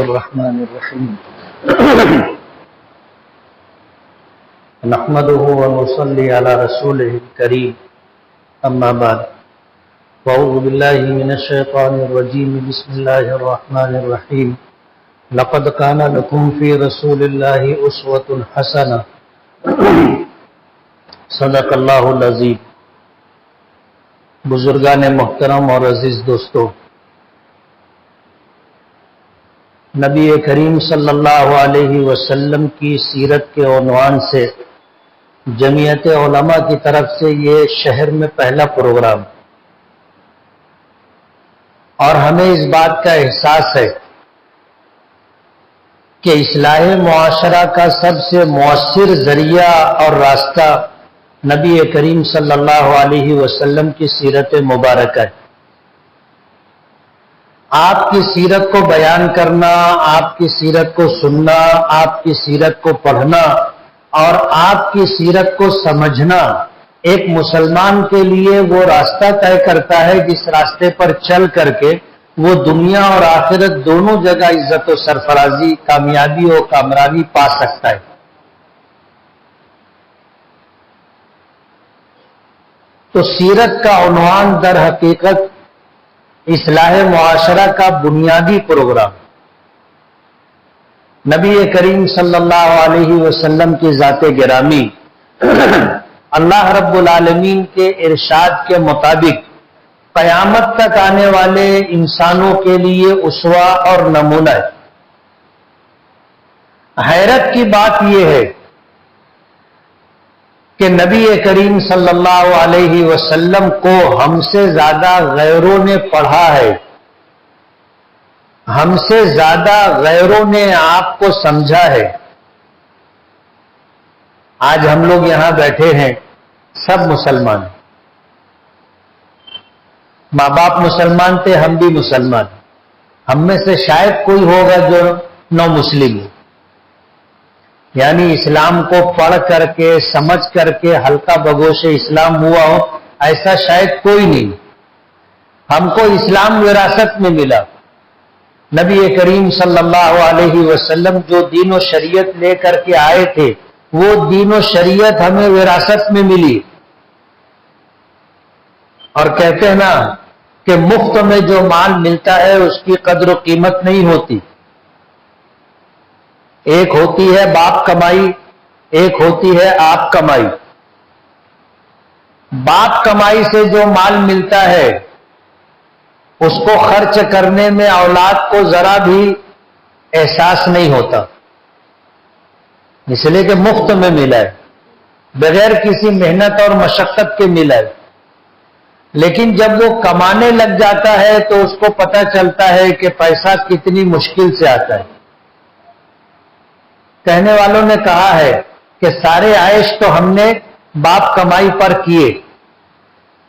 الرحمن الرحيم نحمده ونصلي على رسوله الكريم أما بعد فأعوذ بالله من الشيطان الرجيم بسم الله الرحمن الرحيم لقد كان لكم في رسول الله أسوة حسنة صدق اللہ العظیم۔ بزرگان محترم اور عزیز دوستو، نبی کریم صلی اللہ علیہ وسلم کی سیرت کے عنوان سے جمعیت علماء کی طرف سے یہ شہر میں پہلا پروگرام، اور ہمیں اس بات کا احساس ہے کہ اصلاح معاشرہ کا سب سے مؤثر ذریعہ اور راستہ نبی کریم صلی اللہ علیہ وسلم کی سیرت مبارکہ ہے۔ آپ کی سیرت کو بیان کرنا، آپ کی سیرت کو سننا، آپ کی سیرت کو پڑھنا اور آپ کی سیرت کو سمجھنا ایک مسلمان کے لیے وہ راستہ طے کرتا ہے جس راستے پر چل کر کے وہ دنیا اور آخرت دونوں جگہ عزت و سرفرازی، کامیابی و کامرانی پا سکتا ہے۔ تو سیرت کا عنوان در حقیقت اصلاح معاشرہ کا بنیادی پروگرام، نبی کریم صلی اللہ علیہ وسلم کی ذات گرامی اللہ رب العالمین کے ارشاد کے مطابق قیامت تک آنے والے انسانوں کے لیے اسوہ اور نمونہ ہے۔ حیرت کی بات یہ ہے کہ نبی کریم صلی اللہ علیہ وسلم کو ہم سے زیادہ غیروں نے پڑھا ہے، ہم سے زیادہ غیروں نے آپ کو سمجھا ہے۔ آج ہم لوگ یہاں بیٹھے ہیں، سب مسلمان، ماں باپ مسلمان تھے، ہم بھی مسلمان، ہم میں سے شاید کوئی ہوگا جو نو مسلم ہے، یعنی اسلام کو پڑھ کر کے سمجھ کر کے ہلکا بگوش اسلام ہوا ہو، ایسا شاید کوئی نہیں۔ ہم کو اسلام وراثت میں ملا۔ نبی کریم صلی اللہ علیہ وسلم جو دین و شریعت لے کر کے آئے تھے وہ دین و شریعت ہمیں وراثت میں ملی۔ اور کہتے ہیں نا کہ مفت میں جو مال ملتا ہے اس کی قدر و قیمت نہیں ہوتی۔ ایک ہوتی ہے باپ کمائی، ایک ہوتی ہے آپ کمائی۔ باپ کمائی سے جو مال ملتا ہے اس کو خرچ کرنے میں اولاد کو ذرا بھی احساس نہیں ہوتا، اس لیے کہ مفت میں ملا ہے، بغیر کسی محنت اور مشقت کے ملا ہے۔ لیکن جب وہ کمانے لگ جاتا ہے تو اس کو پتہ چلتا ہے کہ پیسہ کتنی مشکل سے آتا ہے۔ کہنے والوں نے کہا ہے کہ سارے عیش تو ہم نے باپ کمائی پر کیے،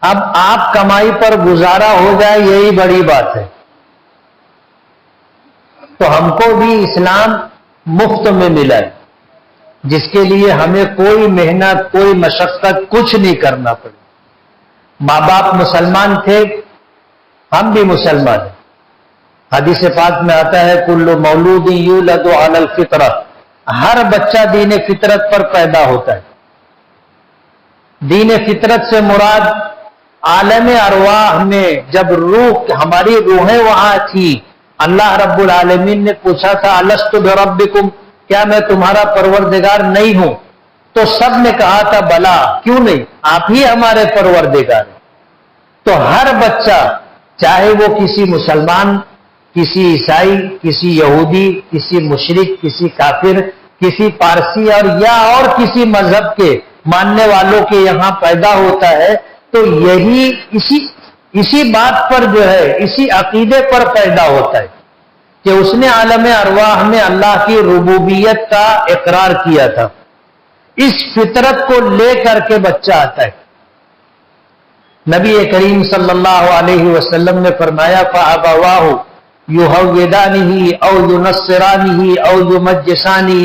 اب آپ کمائی پر گزارا ہو جائے یہی بڑی بات ہے۔ تو ہم کو بھی اسلام مفت میں ملا ہے، جس کے لیے ہمیں کوئی محنت، کوئی مشقت، کچھ نہیں کرنا پڑے۔ ماں باپ مسلمان تھے، ہم بھی مسلمان ہیں۔ حدیث پاک میں آتا ہے کل مولود یولد علی الفطرہ، ہر بچہ دین فطرت پر پیدا ہوتا ہے۔ دین فطرت سے مراد عالم ارواح میں جب روح، ہماری روحیں وہاں تھی، اللہ رب العالمین نے پوچھا تھا الست بربکم، کیا میں تمہارا پروردگار نہیں ہوں؟ تو سب نے کہا تھا بلا، کیوں نہیں، آپ ہی ہمارے پروردگار ہیں۔ تو ہر بچہ، چاہے وہ کسی مسلمان، کسی عیسائی، کسی یہودی، کسی مشرک، کسی کافر، کسی پارسی اور کسی مذہب کے ماننے والوں کے یہاں پیدا ہوتا ہے، تو یہی اسی بات پر جو ہے، اسی عقیدے پر پیدا ہوتا ہے کہ اس نے عالم ارواح میں اللہ کی ربوبیت کا اقرار کیا تھا۔ اس فطرت کو لے کر کے بچہ آتا ہے۔ نبی کریم صلی اللہ علیہ وسلم نے فرمایا فَأَبَوَاهُ يُهَوِّدَانِهِ أَوْ يُنَصِّرَانِهِ أَوْ يُمَجِّسَانِهِ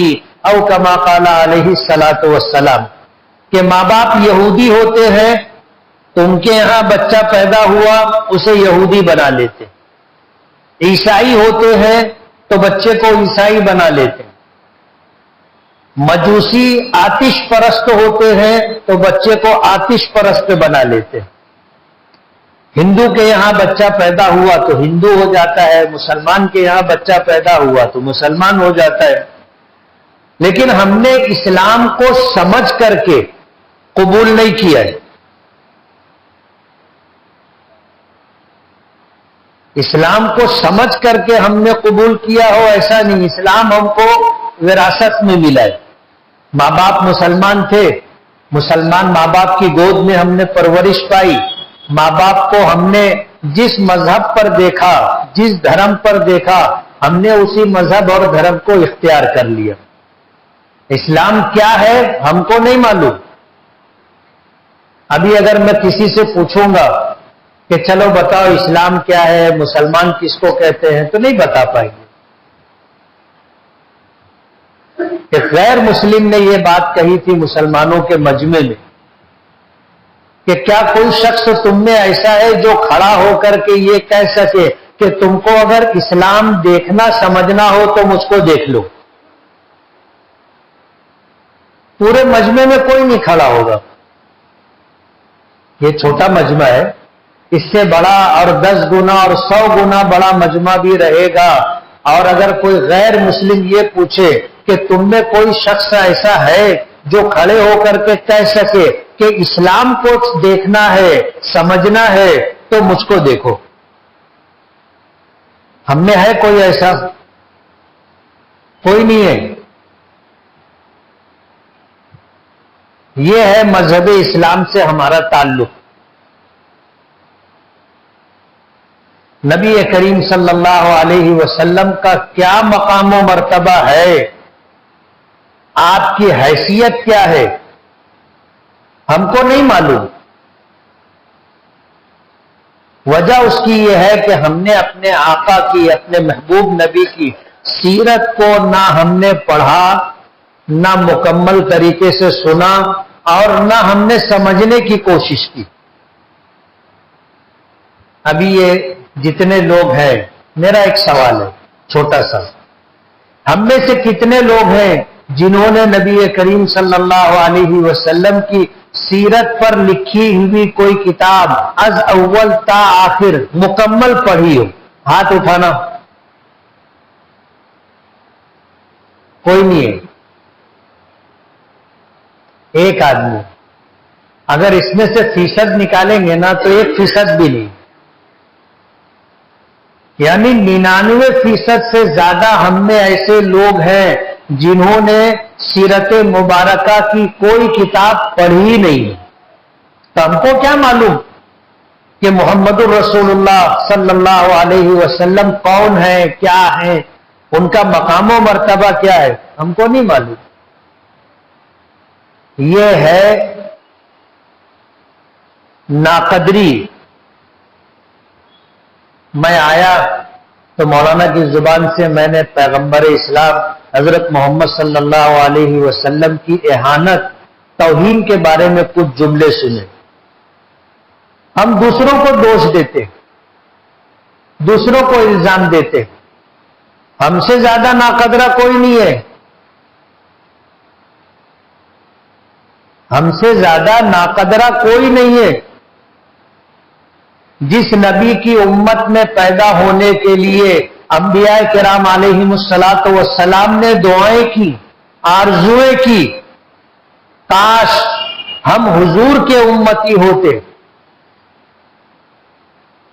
أَوْ كَمَا قَالَ عَلَيْهِ الصَّلَاةُ وَالسَّلَامُ، کہ ماں باپ یہودی ہوتے ہیں تو ان کے یہاں بچہ پیدا ہوا اسے یہودی بنا لیتے، عیسائی ہوتے ہیں تو بچے کو عیسائی بنا لیتے ہیں، مجوسی آتش پرست ہوتے ہیں تو بچے کو آتش پرست بنا لیتے ہیں، ہندو کے یہاں بچہ پیدا ہوا تو ہندو ہو جاتا ہے، مسلمان کے یہاں بچہ پیدا ہوا تو مسلمان ہو جاتا ہے۔ لیکن ہم نے اسلام کو سمجھ کر کے قبول نہیں کیا ہے، اسلام کو سمجھ کر کے ہم نے قبول کیا ہو ایسا نہیں، اسلام ہم کو وراثت میں ملا ہے۔ ماں باپ مسلمان تھے، مسلمان ماں باپ کی گود میں ہم نے پرورش پائی، ماں باپ کو ہم نے جس مذہب پر دیکھا، جس دھرم پر دیکھا، ہم نے اسی مذہب اور دھرم کو اختیار کر لیا۔ اسلام کیا ہے ہم کو نہیں معلوم۔ ابھی اگر میں کسی سے پوچھوں گا کہ چلو بتاؤ اسلام کیا ہے، مسلمان کس کو کہتے ہیں، تو نہیں بتا پائیں گے۔ کہ غیر مسلم نے یہ بات کہی تھی مسلمانوں کے مجمع میں کہ کیا کوئی شخص تم میں ایسا ہے جو کھڑا ہو کر کے یہ کہہ سکے کہ تم کو اگر اسلام دیکھنا سمجھنا ہو تو مجھ کو دیکھ لو؟ پورے مجمع میں کوئی نہیں کھڑا ہوگا۔ یہ چھوٹا مجمع ہے، اس سے بڑا اور 10 گنا اور 100 گنا بڑا مجمع بھی رہے گا، اور اگر کوئی غیر مسلم یہ پوچھے کہ تم میں کوئی شخص ایسا ہے جو کھڑے ہو کر کے کہہ سکے کہ اسلام کو دیکھنا ہے سمجھنا ہے تو مجھ کو دیکھو، ہم میں ہے کوئی ایسا؟ کوئی نہیں ہے۔ یہ ہے مذہب اسلام سے ہمارا تعلق۔ نبی کریم صلی اللہ علیہ وسلم کا کیا مقام و مرتبہ ہے، آپ کی حیثیت کیا ہے، ہم کو نہیں معلوم۔ وجہ اس کی یہ ہے کہ ہم نے اپنے آقا کی، اپنے محبوب نبی کی سیرت کو نہ ہم نے پڑھا، نہ مکمل طریقے سے سنا، اور نہ ہم نے سمجھنے کی کوشش کی۔ ابھی یہ جتنے لوگ ہیں، میرا ایک سوال ہے چھوٹا سا، ہم میں سے کتنے لوگ ہیں جنہوں نے نبی کریم صلی اللہ علیہ وسلم کی سیرت پر لکھی ہوئی کوئی کتاب از اول تا آخر مکمل پڑھی ہو؟ ہاتھ اٹھانا۔ کوئی نہیں ہے، ایک آدمی۔ اگر اس میں سے فیصد نکالیں گے نا تو 1% بھی نہیں، یعنی 99% سے زیادہ ہم میں ایسے لوگ ہیں جنہوں نے سیرت مبارکہ کی کوئی کتاب پڑھی نہیں۔ تو ہم کو کیا معلوم کہ محمد الرسول اللہ صلی اللہ علیہ وسلم کون ہے، کیا ہے، ان کا مقام و مرتبہ کیا ہے، ہم کو نہیں معلوم۔ یہ ہے ناقدری۔ میں آیا تو مولانا کی زبان سے میں نے پیغمبر اسلام حضرت محمد صلی اللہ علیہ وسلم کی اہانت، توہین کے بارے میں کچھ جملے سنے۔ ہم دوسروں کو دوش دیتے، دوسروں کو الزام دیتے، ہم سے زیادہ ناقدرہ کوئی نہیں ہے، ہم سے زیادہ ناقدرہ کوئی نہیں ہے۔ جس نبی کی امت میں پیدا ہونے کے لیے انبیاء کرام علیہم الصلاۃ والسلام نے دعائیں کی، آرزویں کی، کاش ہم حضور کے امتی ہوتے۔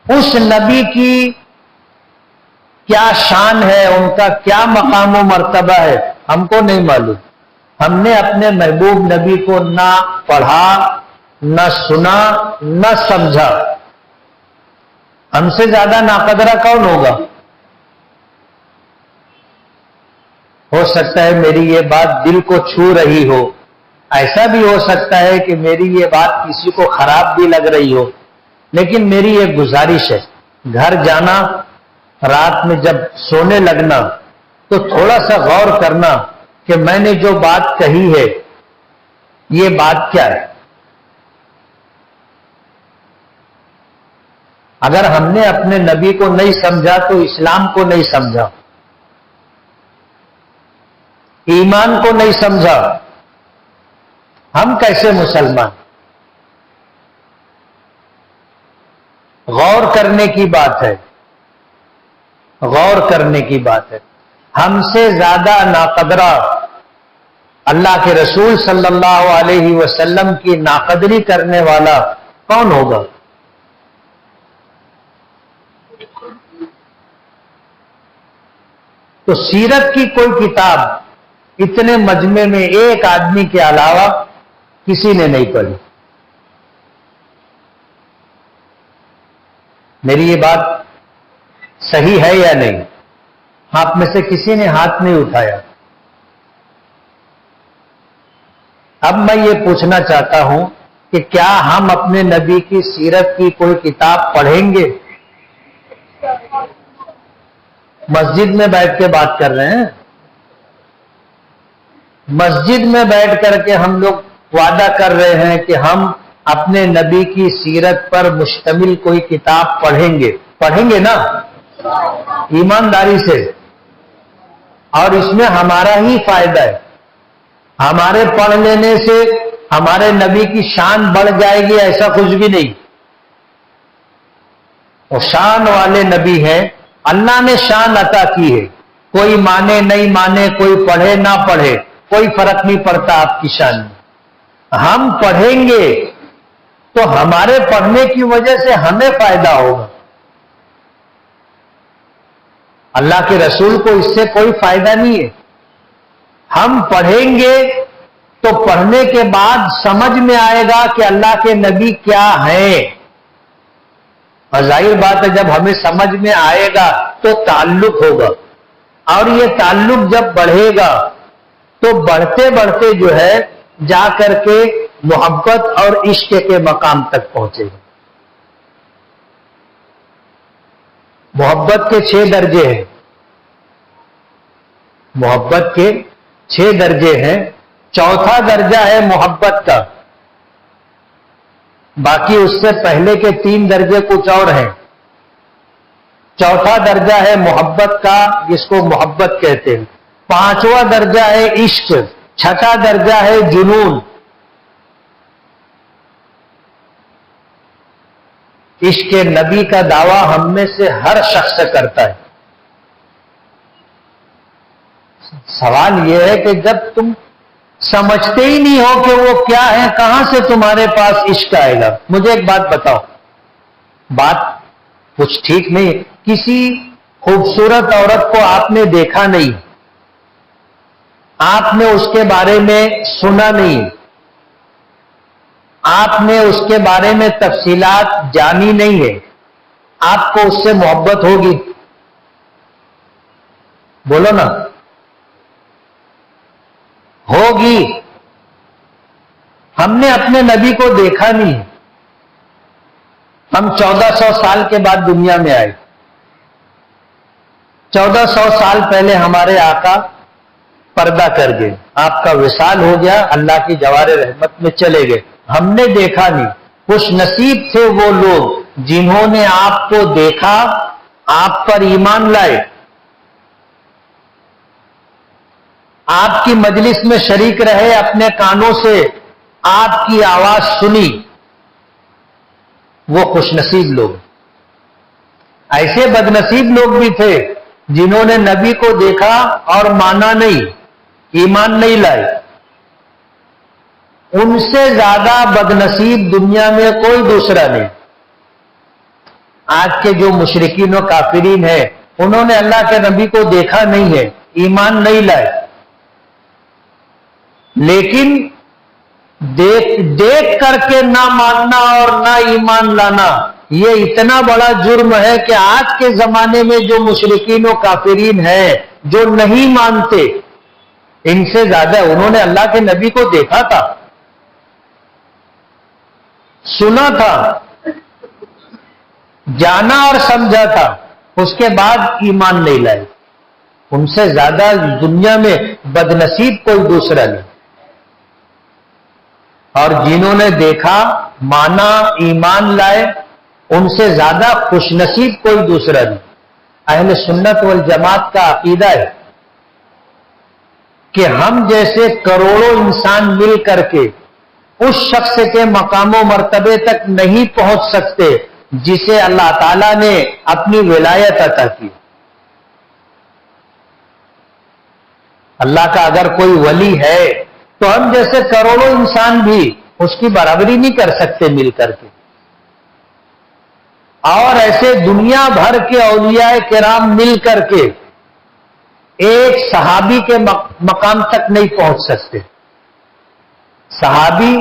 اس نبی کی کیا شان ہے، ان کا کیا مقام و مرتبہ ہے، ہم کو نہیں معلوم۔ ہم نے اپنے محبوب نبی کو نہ پڑھا، نہ سنا، نہ سمجھا۔ ہم سے زیادہ ناقدرہ کون ہوگا؟ ہو سکتا ہے میری یہ بات دل کو چھو رہی ہو، ایسا بھی ہو سکتا ہے کہ میری یہ بات کسی کو خراب بھی لگ رہی ہو، لیکن میری ایک گزارش ہے، گھر جانا، رات میں جب سونے لگنا تو تھوڑا سا غور کرنا کہ میں نے جو بات کہی ہے یہ بات کیا ہے۔ اگر ہم نے اپنے نبی کو نہیں سمجھا تو اسلام کو نہیں سمجھا۔ ایمان کو نہیں سمجھا، ہم کیسے مسلمان؟ غور کرنے کی بات ہے، غور کرنے کی بات ہے۔ ہم سے زیادہ ناقدرہ اللہ کے رسول صلی اللہ علیہ وسلم کی ناقدری کرنے والا کون ہوگا؟ تو سیرت کی کوئی کتاب اتنے مجمع میں ایک آدمی کے علاوہ کسی نے نہیں پڑھی۔ میری یہ بات صحیح ہے یا نہیں؟ آپ میں سے کسی نے ہاتھ نہیں اٹھایا۔ اب میں یہ پوچھنا چاہتا ہوں کہ کیا ہم اپنے نبی کی سیرت کی کوئی کتاب پڑھیں گے؟ مسجد میں بیٹھ کے بات کر رہے ہیں، مسجد میں بیٹھ کر کے ہم لوگ وعدہ کر رہے ہیں کہ ہم اپنے نبی کی سیرت پر مشتمل کوئی کتاب پڑھیں گے نا، ایمانداری سے، اور اس میں ہمارا ہی فائدہ ہے۔ ہمارے پڑھ لینے سے ہمارے نبی کی شان بڑھ جائے گی ایسا کچھ بھی نہیں۔ وہ شان والے نبی ہیں، اللہ نے شان عطا کی ہے، کوئی مانے نہیں مانے، کوئی پڑھے نہ پڑھے، کوئی فرق نہیں پڑتا آپ کی شان میں۔ ہم پڑھیں گے تو ہمارے پڑھنے کی وجہ سے ہمیں فائدہ ہوگا، اللہ کے رسول کو اس سے کوئی فائدہ نہیں ہے۔ ہم پڑھیں گے تو پڑھنے کے بعد سمجھ میں آئے گا کہ اللہ کے نبی کیا ہیں، اور ظاہر بات ہے جب ہمیں سمجھ میں آئے گا تو تعلق ہوگا، اور یہ تعلق جب بڑھے گا تو بڑھتے بڑھتے جو ہے جا کر کے محبت اور عشق کے مقام تک پہنچے گا۔ محبت کے 6 درجے ہیں، محبت کے 6 درجے ہیں، چوتھا درجہ ہے محبت کا، باقی اس سے پہلے کے 3 درجے کچھ اور ہیں۔ چوتھا درجہ ہے محبت کا، جس کو محبت کہتے ہیں، 5واں درجہ ہے عشق، 6واں درجہ ہے جنون۔ عشق نبی کا دعویٰ ہم میں سے ہر شخص کرتا ہے۔ سوال یہ ہے کہ جب تم سمجھتے ہی نہیں ہو کہ وہ کیا ہے، کہاں سے تمہارے پاس عشق آئے گا؟ مجھے ایک بات بتاؤ، بات کچھ ٹھیک نہیں، کسی خوبصورت عورت کو آپ نے دیکھا نہیں، آپ نے اس کے بارے میں سنا نہیں، آپ نے اس کے بارے میں تفصیلات جانی نہیں ہے، آپ کو اس سے محبت ہوگی؟ بولو نا، ہوگی۔ ہم نے اپنے نبی کو دیکھا نہیں، ہم 1400 سال کے بعد دنیا میں آئے، 1400 سال پہلے ہمارے آقا پردہ کر گئے، آپ کا وصال ہو گیا، اللہ کی جوار رحمت میں چلے گئے، ہم نے دیکھا نہیں۔ خوش نصیب تھے وہ لوگ جنہوں نے آپ کو دیکھا، آپ پر ایمان لائے، آپ کی مجلس میں شریک رہے، اپنے کانوں سے آپ کی آواز سنی، وہ خوش نصیب لوگ۔ ایسے بدنصیب لوگ بھی تھے جنہوں نے نبی کو دیکھا اور مانا نہیں، ایمان نہیں لائے۔ ان سے زیادہ بدنصیب دنیا میں کوئی دوسرا نہیں۔ آج کے جو مشرکین و کافرین ہیں، انہوں نے اللہ کے نبی کو دیکھا نہیں ہے، ایمان نہیں لائے، لیکن دیکھ کر کے نہ ماننا اور نہ ایمان لانا یہ اتنا بڑا جرم ہے کہ آج کے زمانے میں جو مشرکین و کافرین ہیں، جو نہیں مانتے، ان سے زیادہ انہوں نے اللہ کے نبی کو دیکھا تھا، سنا تھا، جانا اور سمجھا تھا، اس کے بعد ایمان نہیں لائے۔ ان سے زیادہ دنیا میں بدنصیب کوئی دوسرا نہیں۔ اور جنہوں نے دیکھا، مانا، ایمان لائے، ان سے زیادہ خوش نصیب کوئی دوسرا نہیں۔ اہل سنت والجماعت کا عقیدہ ہے کہ ہم جیسے کروڑوں انسان مل کر کے اس شخص کے مقام و مرتبے تک نہیں پہنچ سکتے جسے اللہ تعالیٰ نے اپنی ولایت عطا کی. اللہ کا اگر کوئی ولی ہے تو ہم جیسے کروڑوں انسان بھی اس کی برابری نہیں کر سکتے مل کر کے. اور ایسے دنیا بھر کے اولیاء کرام مل کر کے ایک صحابی کے مقام تک نہیں پہنچ سکتے. صحابی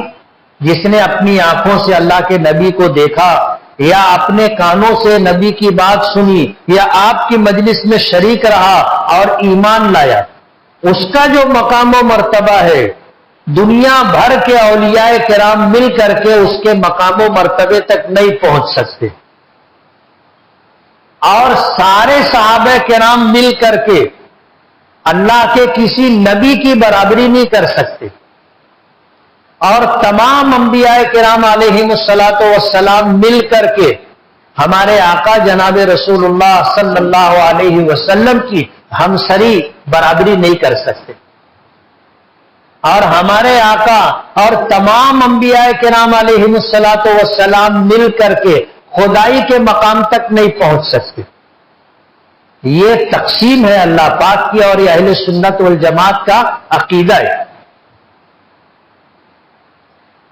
جس نے اپنی آنکھوں سے اللہ کے نبی کو دیکھا یا اپنے کانوں سے نبی کی بات سنی یا آپ کی مجلس میں شریک رہا اور ایمان لایا، اس کا جو مقام و مرتبہ ہے دنیا بھر کے اولیاء کرام مل کر کے اس کے مقام و مرتبے تک نہیں پہنچ سکتے. اور سارے صحابہ کرام مل کر کے اللہ کے کسی نبی کی برابری نہیں کر سکتے. اور تمام انبیاء کرام علیہم الصلاۃ والسلام مل کر کے ہمارے آقا جناب رسول اللہ صلی اللہ علیہ وسلم کی ہمسری برابری نہیں کر سکتے. اور ہمارے آقا اور تمام انبیاء کرام علیہم الصلاۃ والسلام مل کر کے خدائی کے مقام تک نہیں پہنچ سکتے. یہ تقسیم ہے اللہ پاک کی اور یہ اہل سنت والجماعت کا عقیدہ ہے.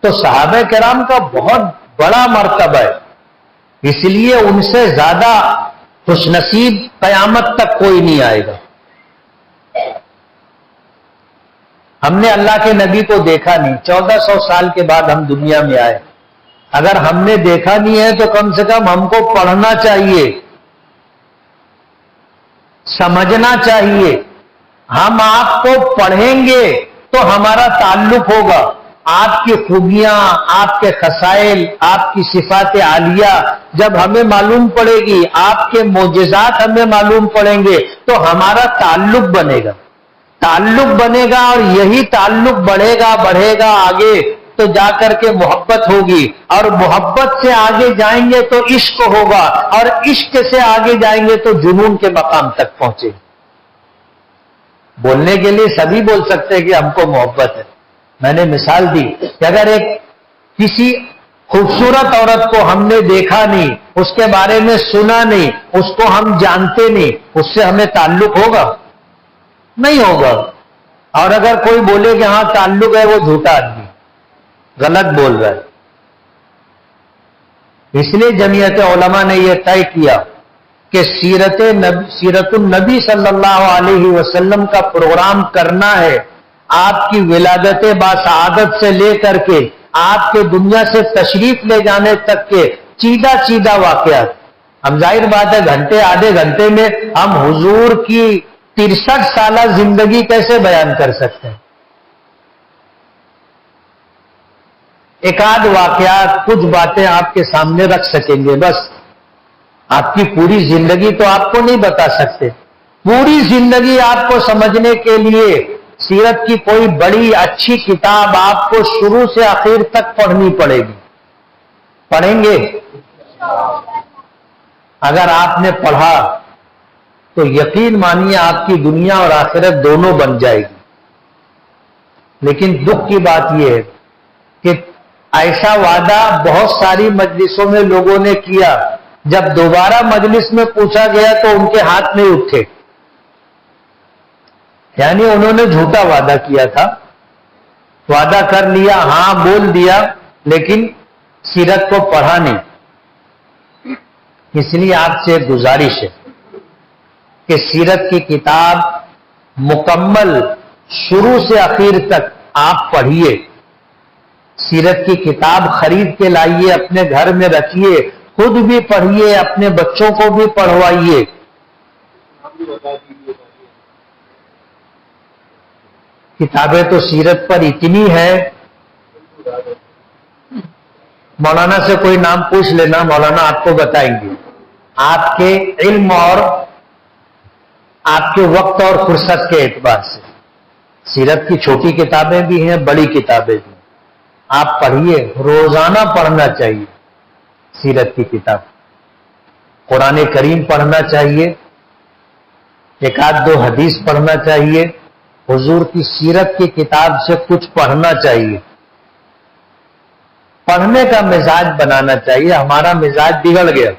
تو صحابہ کرام کا بہت بڑا مرتبہ ہے، اس لیے ان سے زیادہ خوش نصیب قیامت تک کوئی نہیں آئے گا. ہم نے اللہ کے نبی کو دیکھا نہیں، 1400 سال کے بعد ہم دنیا میں آئے. اگر ہم نے دیکھا نہیں ہے تو کم سے کم ہم کو پڑھنا چاہیے، سمجھنا چاہیے. ہم آپ کو پڑھیں گے تو ہمارا تعلق ہوگا. آپ کی خوبیاں، آپ کے خصائل، آپ کی صفات عالیہ جب ہمیں معلوم پڑے گی، آپ کے معجزات ہمیں معلوم پڑیں گے تو ہمارا تعلق بنے گا. تعلق بنے گا اور یہی تعلق بڑھے گا آگے تو جا کر کے محبت ہوگی، اور محبت سے آگے جائیں گے تو عشق ہوگا، اور عشق سے آگے جائیں گے تو جنون کے مقام تک پہنچے. بولنے کے لیے سبھی بول سکتے ہیں کہ ہم کو محبت ہے. میں نے مثال دی کہ اگر ایک کسی خوبصورت عورت کو ہم نے دیکھا نہیں، اس کے بارے میں سنا نہیں، اس کو ہم جانتے نہیں، اس سے ہمیں تعلق ہوگا؟ نہیں ہوگا. اور اگر کوئی بولے کہ ہاں تعلق ہے، وہ جھوٹا آدمی غلط بول رہا ہے. اس لیے جمعیت علماء نے یہ طے کیا کہ سیرت النبی صلی اللہ علیہ وسلم کا پروگرام کرنا ہے. آپ کی ولادت باسعادت سے لے کر کے آپ کے دنیا سے تشریف لے جانے تک کے چیدہ واقعات. ہم ظاہر بات ہے گھنٹے آدھے گھنٹے میں ہم حضور کی 63 سالہ زندگی کیسے بیان کر سکتے ہیں؟ ایک آدھ واقعات، کچھ باتیں آپ کے سامنے رکھ سکیں گے بس. آپ کی پوری زندگی تو آپ کو نہیں بتا سکتے. پوری زندگی آپ کو سمجھنے کے لیے سیرت کی کوئی بڑی اچھی کتاب آپ کو شروع سے آخر تک پڑھنی پڑے گی. پڑھیں گے؟ اگر آپ نے پڑھا تو یقین مانیے آپ کی دنیا اور آخرت دونوں بن جائے گی. لیکن دکھ کی بات یہ ہے کہ ایسا وعدہ بہت ساری مجلسوں میں لوگوں نے کیا، جب دوبارہ مجلس میں پوچھا گیا تو ان کے ہاتھ نہیں اٹھے. یعنی انہوں نے جھوٹا وعدہ کیا تھا، وعدہ کر لیا، ہاں بول دیا، لیکن سیرت کو پڑھا نہیں. اس لیے آپ سے گزارش ہے کہ سیرت کی کتاب مکمل شروع سے آخر تک آپ پڑھیے. سیرت کی کتاب خرید کے لائیے، اپنے گھر میں رکھیے، خود بھی پڑھیے، اپنے بچوں کو بھی پڑھوائیے. کتابیں تو سیرت پر اتنی ہے، مولانا سے کوئی نام پوچھ لینا، مولانا آپ کو بتائیں گے. آپ کے علم اور آپ کے وقت اور فرصت کے اعتبار سے سیرت کی چھوٹی کتابیں بھی ہیں، بڑی کتابیں بھی ہیں. آپ پڑھیے، روزانہ پڑھنا چاہیے سیرت کی کتاب. قرآن کریم پڑھنا چاہیے، ایک آدھ دو حدیث پڑھنا چاہیے، حضور کی سیرت کی کتاب سے کچھ پڑھنا چاہیے، پڑھنے کا مزاج بنانا چاہیے. ہمارا مزاج بگڑ گیا،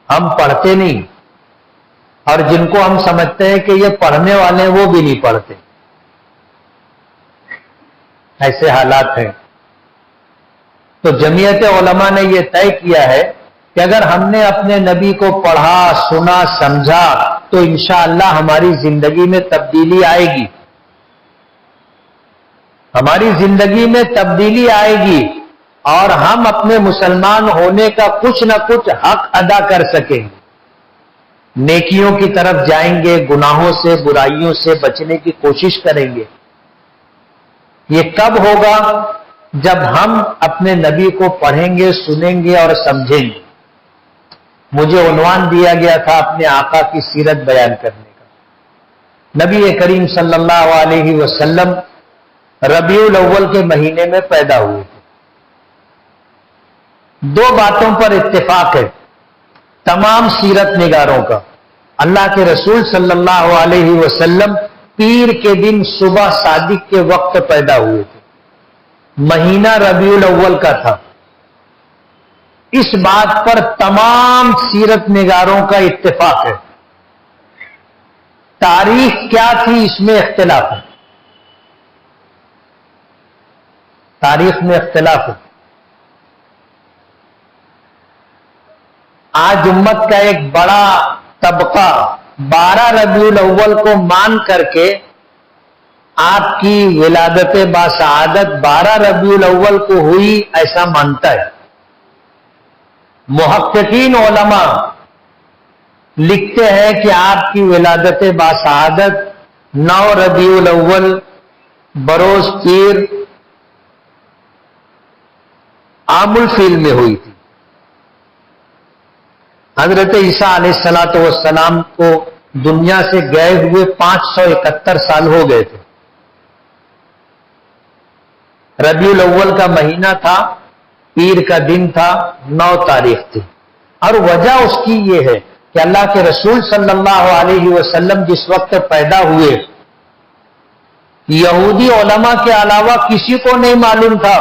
ہم پڑھتے نہیں، اور جن کو ہم سمجھتے ہیں کہ یہ پڑھنے والے ہیں وہ بھی نہیں پڑھتے. ایسے حالات ہیں. تو جمعیت علماء نے یہ طے کیا ہے کہ اگر ہم نے اپنے نبی کو پڑھا، سنا، سمجھا تو انشاءاللہ ہماری زندگی میں تبدیلی آئے گی. ہماری زندگی میں تبدیلی آئے گی اور ہم اپنے مسلمان ہونے کا کچھ نہ کچھ حق ادا کر سکیں گے. نیکیوں کی طرف جائیں گے، گناہوں سے، برائیوں سے بچنے کی کوشش کریں گے. یہ کب ہوگا؟ جب ہم اپنے نبی کو پڑھیں گے، سنیں گے اور سمجھیں گے. مجھے عنوان دیا گیا تھا اپنے آقا کی سیرت بیان کرنے کا. نبی کریم صلی اللہ علیہ وسلم ربیع الاول کے مہینے میں پیدا ہوئے تھے. دو باتوں پر اتفاق ہے تمام سیرت نگاروں کا. اللہ کے رسول صلی اللہ علیہ وسلم پیر کے دن صبح صادق کے وقت پیدا ہوئے تھے. مہینہ ربیع الاول کا تھا. اس بات پر تمام سیرت نگاروں کا اتفاق ہے. تاریخ کیا تھی اس میں اختلاف ہے، تاریخ میں اختلاف ہے. آج امت کا ایک بڑا طبقہ 12 ربیع الاول کو مان کر کے آپ کی ولادت باسعادت 12 ربیع الاول کو ہوئی ایسا مانتا ہے. محققین علماء لکھتے ہیں کہ آپ کی ولادت باسعادت 9 ربیع الاول بروز پیر عام الفیل میں ہوئی تھی. حضرت عیسیٰ علیہ الصلوۃ والسلام کو دنیا سے گئے ہوئے 571 سال ہو گئے تھے. ربیع الاول کا مہینہ تھا، پیر کا دن تھا، 9 تاریخ تھی. اور وجہ اس کی یہ ہے کہ اللہ کے رسول صلی اللہ علیہ وسلم جس وقت پیدا ہوئے، یہودی علماء کے علاوہ کسی کو نہیں معلوم تھا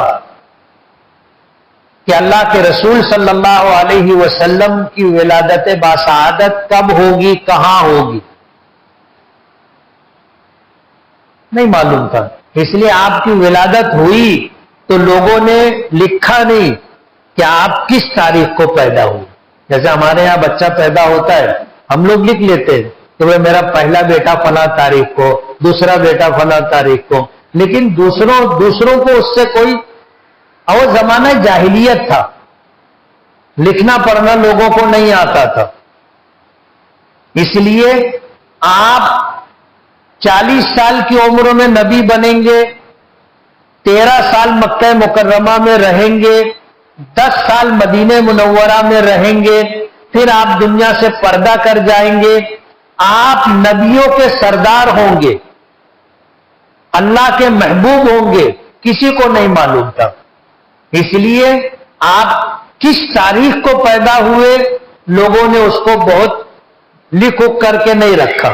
کہ اللہ کے رسول صلی اللہ علیہ وسلم کی ولادت باسعادت کب ہوگی، کہاں ہوگی، نہیں معلوم تھا. اس لیے آپ کی ولادت ہوئی تو لوگوں نے لکھا نہیں کہ آپ کس تاریخ کو پیدا ہوئے. جیسے ہمارے ہاں بچہ پیدا ہوتا ہے، ہم لوگ لکھ لیتے ہیں کہ وہ میرا پہلا بیٹا فلاں تاریخ کو، دوسرا بیٹا فلاں تاریخ کو. لیکن دوسروں کو اس سے کوئی، اور زمانہ جاہلیت تھا، لکھنا پڑھنا لوگوں کو نہیں آتا تھا. اس لیے آپ 40 سال کی عمر میں نبی بنیں گے، 13 سال مکہ مکرمہ میں رہیں گے، 10 سال مدینہ منورہ میں رہیں گے، پھر آپ دنیا سے پردہ کر جائیں گے. آپ نبیوں کے سردار ہوں گے، اللہ کے محبوب ہوں گے، کسی کو نہیں معلوم تھا. اس لیے آپ کس تاریخ کو پیدا ہوئے لوگوں نے اس کو بہت لکھ کر کے نہیں رکھا.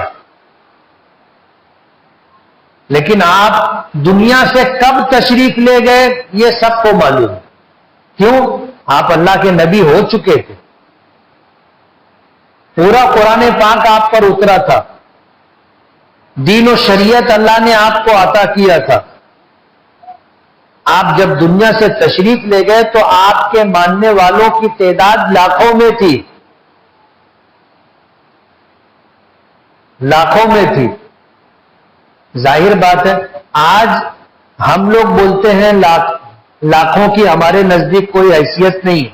لیکن آپ دنیا سے کب تشریف لے گئے یہ سب کو معلوم. کیوں؟ آپ اللہ کے نبی ہو چکے تھے. پورا قرآن پاک آپ پر اترا تھا، دین و شریعت اللہ نے آپ کو عطا کیا تھا. آپ جب دنیا سے تشریف لے گئے تو آپ کے ماننے والوں کی تعداد لاکھوں میں تھی، لاکھوں میں تھی. ظاہر بات ہے آج ہم لوگ بولتے ہیں لاکھوں کی ہمارے نزدیک کوئی حیثیت نہیں.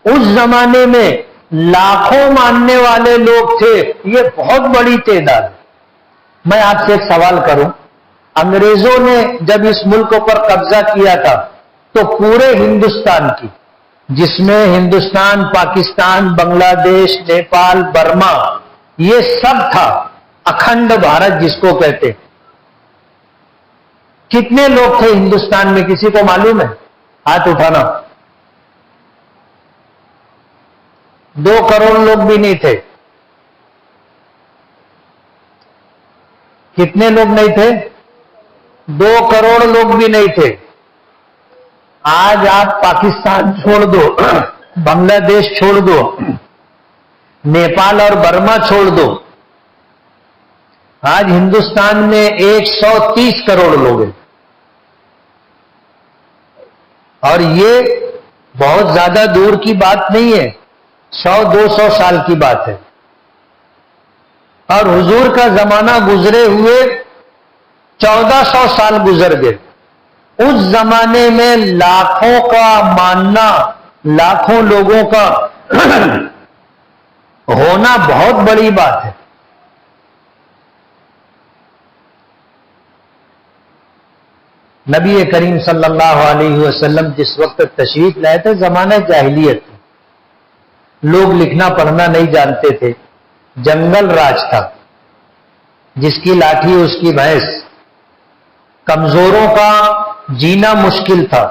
اس زمانے میں لاکھوں ماننے والے لوگ تھے، یہ بہت بڑی تعداد. میں آپ سے ایک سوال کروں، انگریزوں نے جب اس ملک پر قبضہ کیا تھا تو پورے ہندوستان کی، جس میں ہندوستان، پاکستان، بنگلہ دیش، نیپال، برما، یہ سب تھا، اکھنڈ بھارت جس کو کہتے، کتنے لوگ تھے ہندوستان میں؟ کسی کو معلوم ہے؟ ہاتھ اٹھانا. 2 کروڑ لوگ بھی نہیں تھے. کتنے لوگ نہیں تھے؟ 2 کروڑ لوگ بھی نہیں تھے. آج آپ پاکستان چھوڑ دو، بنگلہ دیش چھوڑ دو، نیپال اور برما چھوڑ دو، آج ہندوستان میں 130 کروڑ لوگ ہیں. اور یہ بہت زیادہ دور کی بات نہیں ہے، 100-200 سال کی بات ہے. اور حضور کا زمانہ گزرے ہوئے 1400 سال گزر گئے. اس زمانے میں لاکھوں کا ماننا، لاکھوں لوگوں کا ہونا بہت بڑی بات ہے. نبی کریم صلی اللہ علیہ وسلم جس وقت تشریف لائے تھے زمانہ جاہلیت تھا، لوگ لکھنا پڑھنا نہیں جانتے تھے، جنگل راج تھا، جس کی لاٹھی اس کی بھینس، کمزوروں کا جینا مشکل تھا،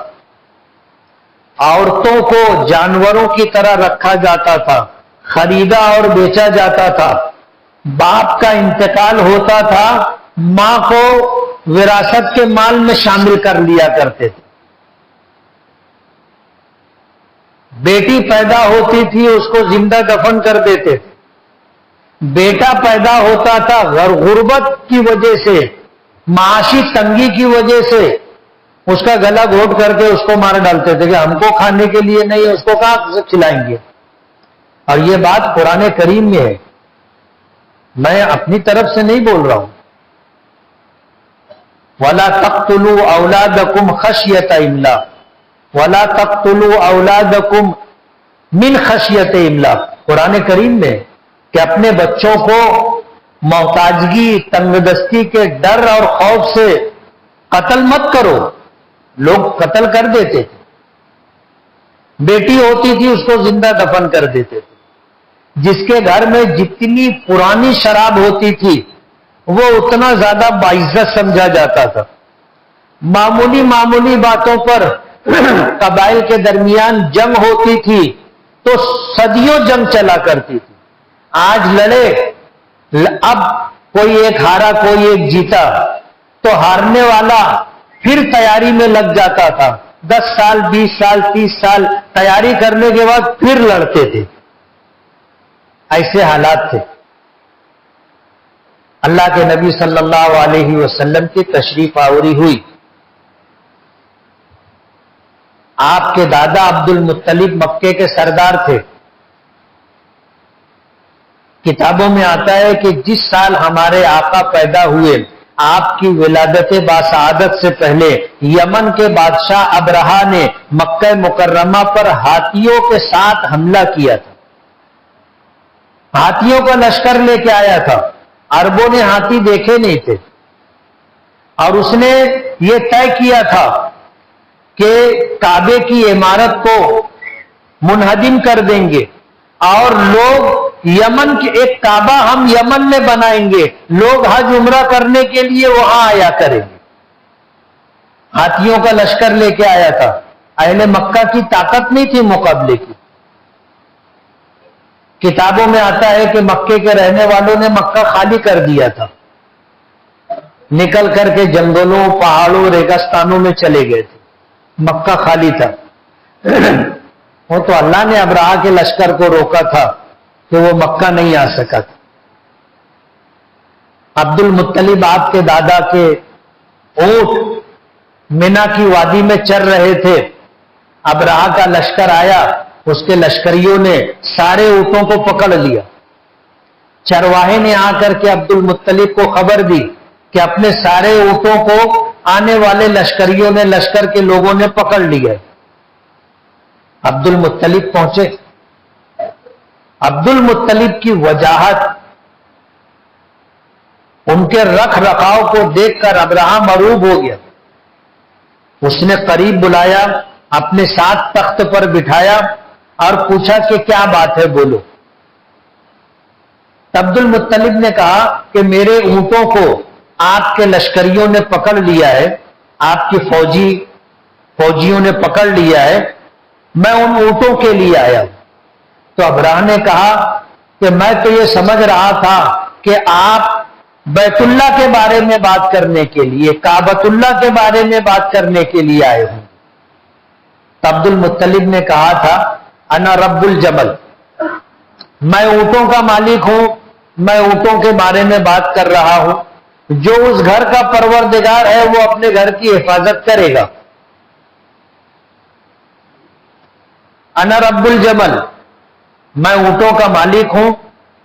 عورتوں کو جانوروں کی طرح رکھا جاتا تھا، خریدا اور بیچا جاتا تھا. باپ کا انتقال ہوتا تھا، ماں کو وراثت کے مال میں شامل کر لیا کرتے تھے. بیٹی پیدا ہوتی تھی اس کو زندہ دفن کر دیتے تھے. بیٹا پیدا ہوتا تھا، غربت کی وجہ سے، معاشی تنگی کی وجہ سے اس کا گلا گھونٹ کر کے اس کو مار ڈالتے تھے کہ ہم کو کھانے کے لیے نہیں ہے، اس کو کہاں سے کھلائیں گے. اور یہ بات قرآن کریم میں ہے، میں اپنی طرف سے نہیں بول رہا ہوں. وَلَا تَقْتُلُوا أَوْلَادَكُمْ خَشْيَةَ إِمْلَاقٍ وَلَا تَقْتُلُوا أَوْلَادَكُمْ مِنْ خَشْيَةِ إِمْلَاقٍ. قرآن کریم میں کہ اپنے بچوں کو محتاجگی، تنگ دستی کے ڈر اور خوف سے قتل مت کرو. لوگ قتل کر دیتے تھے. بیٹی ہوتی تھی اس کو زندہ دفن کر دیتے تھے. جس کے گھر میں جتنی پرانی شراب ہوتی تھی وہ اتنا زیادہ باعزت سمجھا جاتا تھا. معمولی معمولی باتوں پر قبائل کے درمیان جنگ ہوتی تھی تو صدیوں جنگ چلا کرتی تھی. آج لڑے، اب کوئی ایک ہارا کوئی ایک جیتا تو ہارنے والا پھر تیاری میں لگ جاتا تھا. 10 سال 20 سال 30 سال تیاری کرنے کے بعد پھر لڑتے تھے. ایسے حالات تھے. اللہ کے نبی صلی اللہ علیہ وسلم کی تشریف آوری ہوئی. آپ کے دادا عبد المطلب مکے کے سردار تھے. کتابوں میں آتا ہے کہ جس سال ہمارے آقا پیدا ہوئے، آپ کی ولادت باسعادت سے پہلے یمن کے بادشاہ ابرہا نے مکہ مکرمہ پر ہاتھیوں کے ساتھ حملہ کیا تھا. ہاتھیوں کا لشکر لے کے آیا تھا. عربوں نے ہاتھی دیکھے نہیں تھے اور اس نے یہ طے کیا تھا کہ کعبے کی عمارت کو منہدم کر دیں گے اور لوگ یمن کے ایک کعبہ ہم یمن میں بنائیں گے، لوگ حج عمرہ کرنے کے لیے وہاں آیا کریں گے. ہاتھیوں کا لشکر لے کے آیا تھا. اہل مکہ کی طاقت نہیں تھی مقابلے کی. کتابوں میں آتا ہے کہ مکے کے رہنے والوں نے مکہ خالی کر دیا تھا، نکل کر کے جنگلوں، پہاڑوں، ریگستانوں میں چلے گئے تھے. مکہ خالی تھا. وہ تو اللہ نے ابرہا کے لشکر کو روکا تھا کہ وہ مکہ نہیں آ سکا تھا. عبد المطلب آپ کے دادا کے اونٹ مینا کی وادی میں چر رہے تھے. ابرہا کا لشکر آیا، اس کے لشکریوں نے سارے اونٹوں کو پکڑ لیا. چرواہے نے آ کر کے عبد المطلب کو خبر دی کہ اپنے سارے اونٹوں کو آنے والے لشکریوں نے، لشکر کے لوگوں نے پکڑ لیا. عبد المطلب پہنچے. عبد المطلب کی وجاہت، ان کے رکھ رکھاؤ کو دیکھ کر ابرہا مرعوب ہو گیا. اس نے قریب بلایا، اپنے ساتھ تخت پر بٹھایا اور پوچھا کہ کیا بات ہے، بولو. عبد المطلب نے کہا کہ میرے اونٹوں کو آپ کے لشکریوں نے پکڑ لیا ہے، آپ کی فوجیوں نے پکڑ لیا ہے، میں ان اونٹوں کے لیے آیا. تو ابرہا نے کہا کہ میں تو یہ سمجھ رہا تھا کہ آپ بیت اللہ کے بارے میں بات کرنے کے لیے، کعبۃ اللہ کے بارے میں بات کرنے کے لیے آئے ہوں۔ تو عبد المطلب نے کہا تھا انا رب الجمل، میں اونٹوں کا مالک ہوں، میں اونٹوں کے بارے میں بات کر رہا ہوں۔ جو اس گھر کا پروردگار ہے وہ اپنے گھر کی حفاظت کرے گا۔ انا رب الجمل، میں اونٹوں کا مالک ہوں،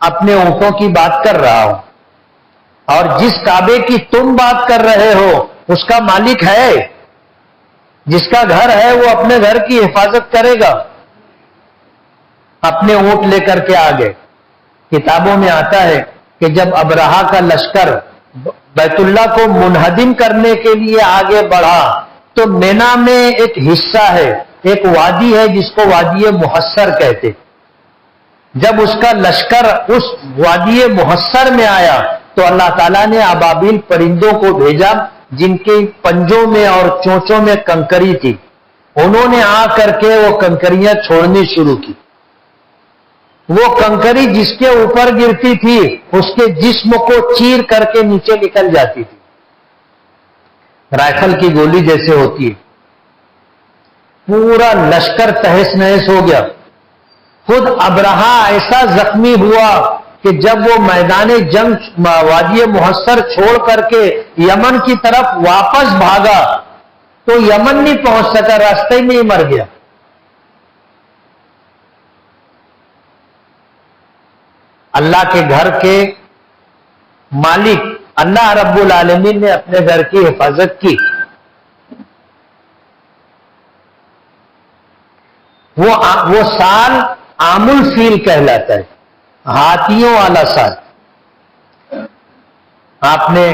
اپنے اونٹوں کی بات کر رہا ہوں۔ اور جس کعبے کی تم بات کر رہے ہو اس کا مالک ہے، جس کا گھر ہے وہ اپنے گھر کی حفاظت کرے گا۔ اپنے اونٹ لے کر کے آگے۔ کتابوں میں آتا ہے کہ جب ابرہہ کا لشکر بیت اللہ کو منہدم کرنے کے لیے آگے بڑھا تو مینا میں ایک حصہ ہے، ایک وادی ہے جس کو وادی محصر کہتے۔ جب اس کا لشکر اس وادی محصر میں آیا تو اللہ تعالیٰ نے ابابیل پرندوں کو بھیجا جن کے پنجوں میں اور چونچوں میں کنکری تھی۔ انہوں نے آ کر کے وہ کنکریاں چھوڑنی شروع کی۔ وہ کنکری جس کے اوپر گرتی تھی اس کے جسم کو چیر کر کے نیچے نکل جاتی تھی، رائفل کی گولی جیسے ہوتی ہے۔ پورا لشکر تہس نہس ہو گیا۔ خود ابرہہ ایسا زخمی ہوا کہ جب وہ میدان جنگ وادی محصر چھوڑ کر کے یمن کی طرف واپس بھاگا تو یمن نہیں پہنچ سکا، راستے میں ہی مر گیا۔ اللہ کے گھر کے مالک اللہ رب العالمین نے اپنے گھر کی حفاظت کی۔ وہ سال عام الفیل کہلاتا ہے، ہاتھیوں والا سال۔ آپ نے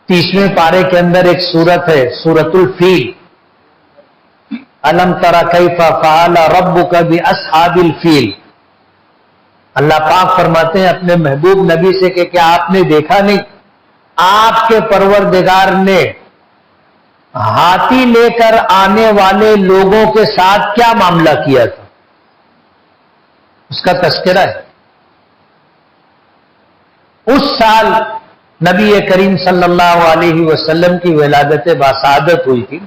30ویں پارے کے اندر ایک سورت ہے سورۃ الفیل، الم تر کیف فعل ربک باصحاب الفیل۔ اللہ پاک فرماتے ہیں اپنے محبوب نبی سے کہ کیا آپ نے دیکھا نہیں آپ کے پروردگار نے ہاتھی لے کر آنے والے لوگوں کے ساتھ کیا معاملہ کیا تھا؟ اس کا تذکرہ ہے۔ اس سال نبی کریم صلی اللہ علیہ وسلم کی ولادت باسعادت ہوئی تھی۔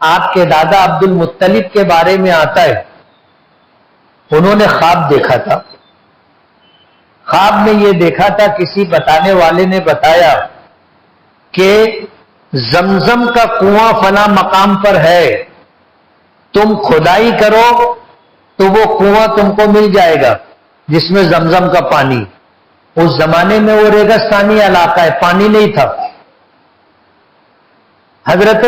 آپ کے دادا عبد المطلب کے بارے میں آتا ہے انہوں نے خواب دیکھا تھا۔ خواب میں یہ دیکھا تھا، کسی بتانے والے نے بتایا کہ زمزم کا کنواں فلاں مقام پر ہے، تم کھدائی کرو تو وہ کنواں تم کو مل جائے گا جس میں زمزم کا پانی۔ اس زمانے میں وہ ریگستانی علاقہ ہے، پانی نہیں تھا۔ حضرت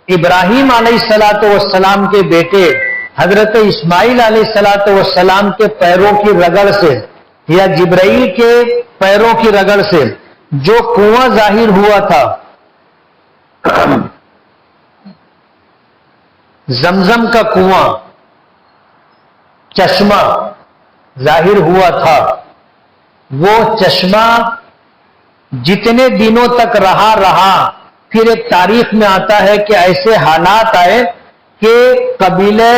ابراہیم علیہ الصلوۃ والسلام کے بیٹے حضرت اسماعیل علیہ الصلوۃ والسلام کے پیروں کی رگڑ سے یا جبرائیل کے پیروں کی رگڑ سے جو کنواں ظاہر ہوا تھا، زمزم کا کنواں چشمہ ظاہر ہوا تھا، وہ چشمہ جتنے دنوں تک رہا پھر ایک تاریخ میں آتا ہے کہ ایسے حالات آئے کہ قبیلے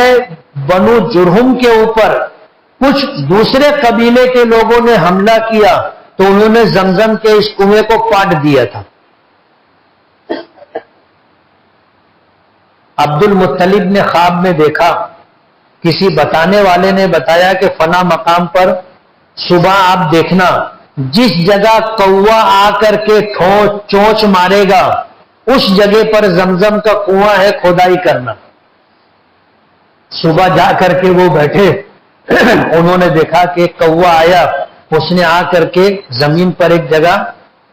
بنو جرہم کے اوپر کچھ دوسرے قبیلے کے لوگوں نے حملہ کیا تو انہوں نے زمزم کے اس کنویں کو پاٹ دیا تھا۔ عبد المطلب نے خواب میں دیکھا، کسی بتانے والے نے بتایا کہ فلاں مقام پر صبح آپ دیکھنا جس جگہ کوا آ کر کے چونچ مارے گا اس جگہ پر زمزم کا کنواں ہے، کھدائی کرنا۔ صبح جا کر کے وہ بیٹھے، انہوں نے دیکھا کہ کوا آیا، اس نے آ کر کے زمین پر ایک جگہ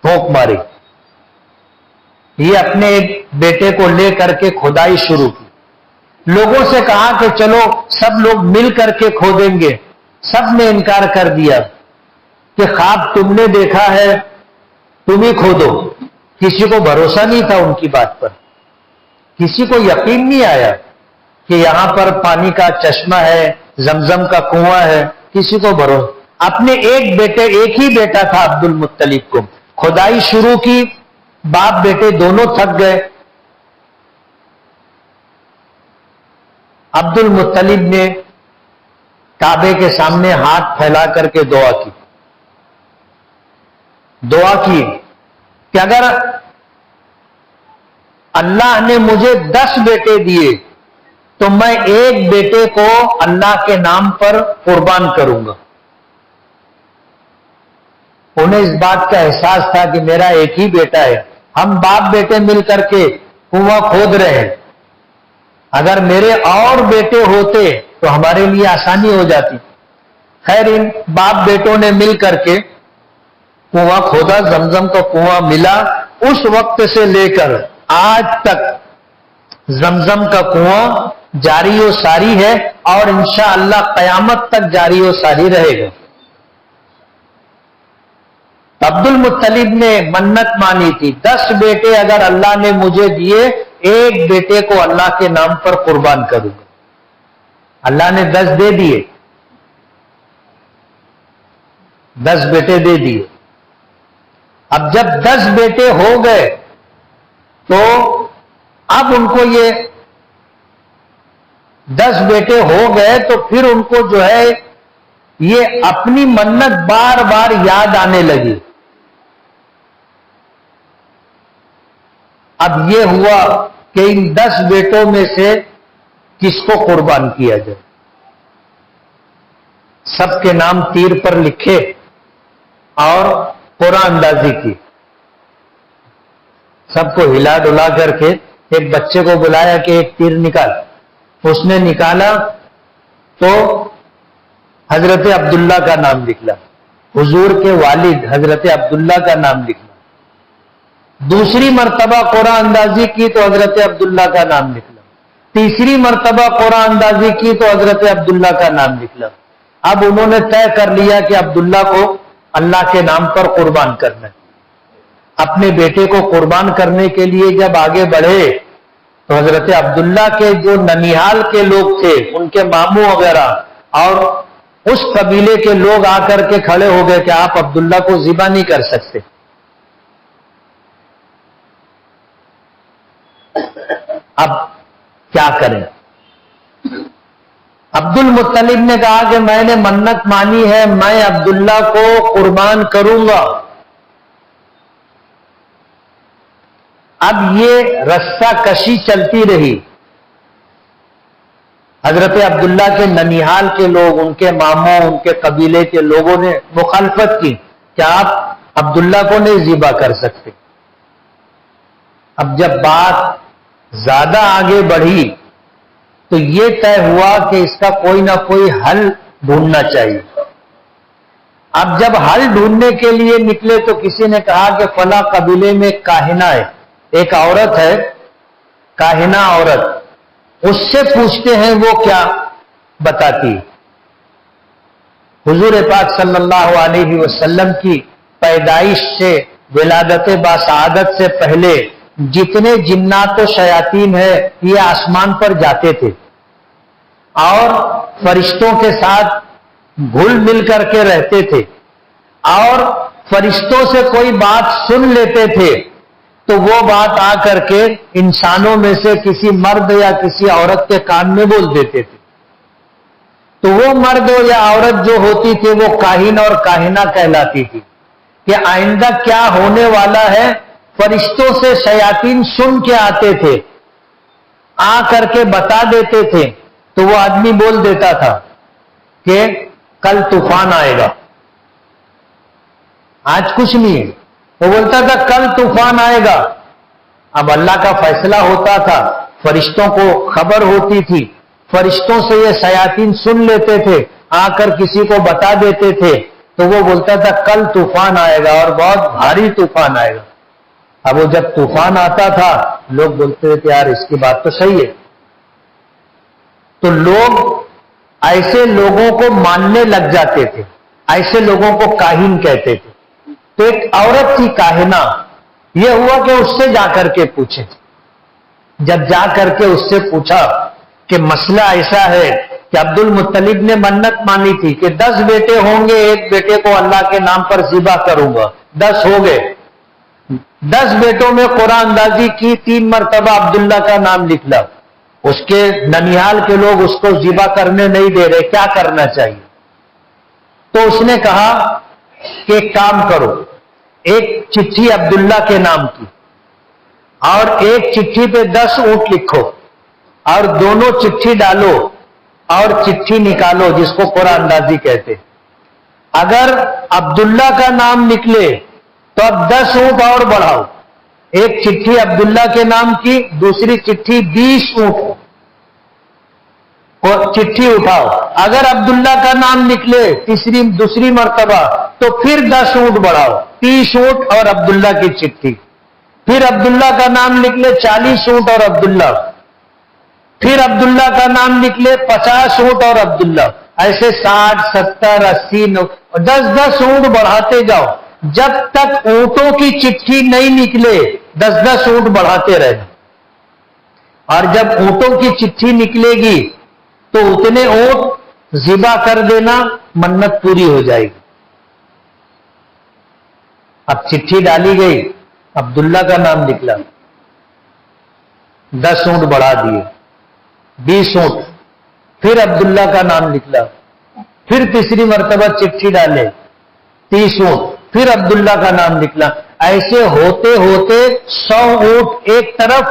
ٹھوک ماری۔ یہ اپنے ایک بیٹے کو لے کر کے کھدائی شروع کی۔ لوگوں سے کہا کہ چلو سب لوگ مل کر کے کھودیں گے، سب نے انکار کر دیا کہ خواب تم نے دیکھا ہے، تم ہی کھودو۔ کسی کو بھروسہ نہیں تھا ان کی بات پر، کسی کو یقین نہیں آیا کہ یہاں پر پانی کا چشمہ ہے، زمزم کا کنواں ہے، کسی کو بھروسہ۔ اپنے ایک ہی بیٹا تھا عبد المطلب کو، کھدائی شروع کی، باپ بیٹے دونوں تھک گئے۔ عبد المطلب نے کعبے کے سامنے ہاتھ پھیلا کر کے دعا کی، دعا کی کہ اگر اللہ نے مجھے 10 بیٹے دیے تو میں ایک بیٹے کو اللہ کے نام پر قربان کروں گا. انہیں اس بات کا احساس تھا کہ میرا ایک ہی بیٹا ہے, ہم باپ بیٹے مل کر کے کنواں کھود رہے ہیں, اگر میرے اور بیٹے ہوتے تو ہمارے لیے آسانی ہو جاتی. خیر ان باپ بیٹوں نے مل کر کے کنواں کھودا, زمزم کا کنواں ملا. اس وقت سے لے کر آج تک زمزم کا کنواں جاری و ساری ہے اور انشاءاللہ قیامت تک جاری و ساری رہے گا. عبد المطلب نے منت مانی تھی 10 بیٹے اگر اللہ نے مجھے دیے ایک بیٹے کو اللہ کے نام پر قربان کروں گا. اللہ نے 10 دے دیے, 10 بیٹے دے دیے. اب جب 10 بیٹے ہو گئے تو اب ان کو یہ 10 بیٹے ہو گئے تو پھر ان کو جو ہے یہ اپنی منت بار بار یاد آنے لگی. اب یہ ہوا کہ ان 10 بیٹوں میں سے کس کو قربان کیا جائے. سب کے نام تیر پر لکھے اور قرآن اندازی کی. سب کو ہلا ڈلا کر کے ایک بچے کو بلایا کہ ایک تیر نکال. اس نے نکالا تو حضرت عبداللہ کا نام نکلا, حضور کے والد حضرت عبداللہ کا نام نکلا. دوسری مرتبہ قرآن اندازی کی تو حضرت عبداللہ کا نام نکلا. تیسری مرتبہ قرآن اندازی کی تو حضرت عبداللہ کا نام نکلا. اب انہوں نے طے کر لیا کہ عبداللہ کو اللہ کے نام پر قربان کرنا ہے. اپنے بیٹے کو قربان کرنے کے لیے جب آگے بڑھے تو حضرت عبداللہ کے جو ننیحال کے لوگ تھے, ان کے ماموں وغیرہ اور اس قبیلے کے لوگ آ کر کے کھڑے ہو گئے کہ آپ عبداللہ کو ذبح نہیں کر سکتے. اب کیا کریں؟ عبد المطلب نے کہا کہ میں نے منت مانی ہے, میں عبداللہ کو قربان کروں گا. اب یہ رسہ کشی چلتی رہی. حضرت عبداللہ کے ننیحال کے لوگ, ان کے ماموں, ان کے قبیلے کے لوگوں نے مخالفت کی کہ آپ عبداللہ کو نہیں ذبح کر سکتے. اب جب بات زیادہ آگے بڑھی تو یہ طے ہوا کہ اس کا کوئی نہ کوئی حل ڈھونڈنا چاہیے. اب جب حل ڈھونڈنے کے لیے نکلے تو کسی نے کہا کہ فلاں قبیلے میں کاہنہ ہے, ایک عورت ہے کاہنہ عورت, اس سے پوچھتے ہیں وہ کیا بتاتی. حضور پاک صلی اللہ علیہ وسلم کی پیدائش سے ولادت باسعادت سے پہلے جتنے جنات و شیاطین ہیں یہ آسمان پر جاتے تھے اور فرشتوں کے ساتھ گھل مل کر کے رہتے تھے, اور فرشتوں سے کوئی بات سن لیتے تھے تو وہ بات آ کر کے انسانوں میں سے کسی مرد یا کسی عورت کے کان میں بول دیتے تھے. تو وہ مرد یا عورت جو ہوتی تھی وہ کاہن اور کاہنہ کہلاتی تھی کہ آئندہ کیا ہونے والا ہے فرشتوں سے شیاطین سن کے آتے تھے, آ کر کے بتا دیتے تھے. تو وہ آدمی بول دیتا تھا کہ کل طوفان آئے گا. آج کچھ نہیں ہے, وہ بولتا تھا کل طوفان آئے گا. اب اللہ کا فیصلہ ہوتا تھا, فرشتوں کو خبر ہوتی تھی, فرشتوں سے یہ شیاطین سن لیتے تھے, آ کر کسی کو بتا دیتے تھے. تو وہ بولتا تھا کل طوفان آئے گا اور بہت بھاری طوفان آئے گا. اب وہ جب طوفان آتا تھا لوگ بولتے تھے یار اس کی بات تو صحیح ہے. تو لوگ ایسے لوگوں کو ماننے لگ جاتے تھے, ایسے لوگوں کو کاہن کہتے تھے. تو ایک عورت تھی کاہنہ, یہ ہوا کہ اس سے جا کر کے پوچھے. جب جا کر کے اس سے پوچھا کہ مسئلہ ایسا ہے کہ عبد المطلب نے منت مانی تھی کہ 10 بیٹے ہوں گے, ایک بیٹے کو اللہ کے نام پر ذبح کروں گا. 10 ہو گئے, 10 بیٹوں میں قرآن اندازی کی, 3 مرتبہ عبداللہ کا نام نکلا. اس کے ننیحال کے لوگ اس کو ذبح کرنے نہیں دے رہے, کیا کرنا چاہیے؟ تو اس نے کہا کہ ایک کام کرو, ایک چٹھی عبداللہ کے نام کی اور ایک چٹھی پہ 10 اونٹ لکھو اور دونوں چٹھی ڈالو اور چٹھی نکالو، جس کو قرآن اندازی کہتے۔ اگر عبداللہ کا نام نکلے تو اب 10 اونٹ اور بڑھاؤ، ایک چٹھی عبداللہ کے نام کی، دوسری چٹھی 20 اونٹ اور چٹھی اٹھاؤ۔ اگر عبداللہ کا نام نکلے دوسری مرتبہ تو پھر 10 اونٹ بڑھاؤ، 30 اونٹ اور عبداللہ کی چٹھی۔ پھر عبداللہ کا نام نکلے 40 اونٹ اور عبداللہ، پھر عبداللہ کا نام نکلے 50 اونٹ اور عبداللہ، ایسے 60 70 80 10 اونٹ بڑھاتے جاؤ جب تک اونٹوں کی چٹھی نہیں نکلے، 10 اونٹ بڑھاتے رہنا۔ اور جب اونٹوں کی چٹھی نکلے گی تو اتنے اونٹ ذبح کر دینا، منت پوری ہو جائے گی۔ اب چٹھی ڈالی گئی، عبداللہ کا نام نکلا، 10 اونٹ بڑھا دیے، 20 اونٹ۔ پھر عبداللہ کا نام نکلا، پھر تیسری مرتبہ چٹھی ڈالے، 30 اونٹ، پھر عبداللہ کا نام نکلا، ایسے ہوتے ہوتے 100 اونٹ ایک طرف،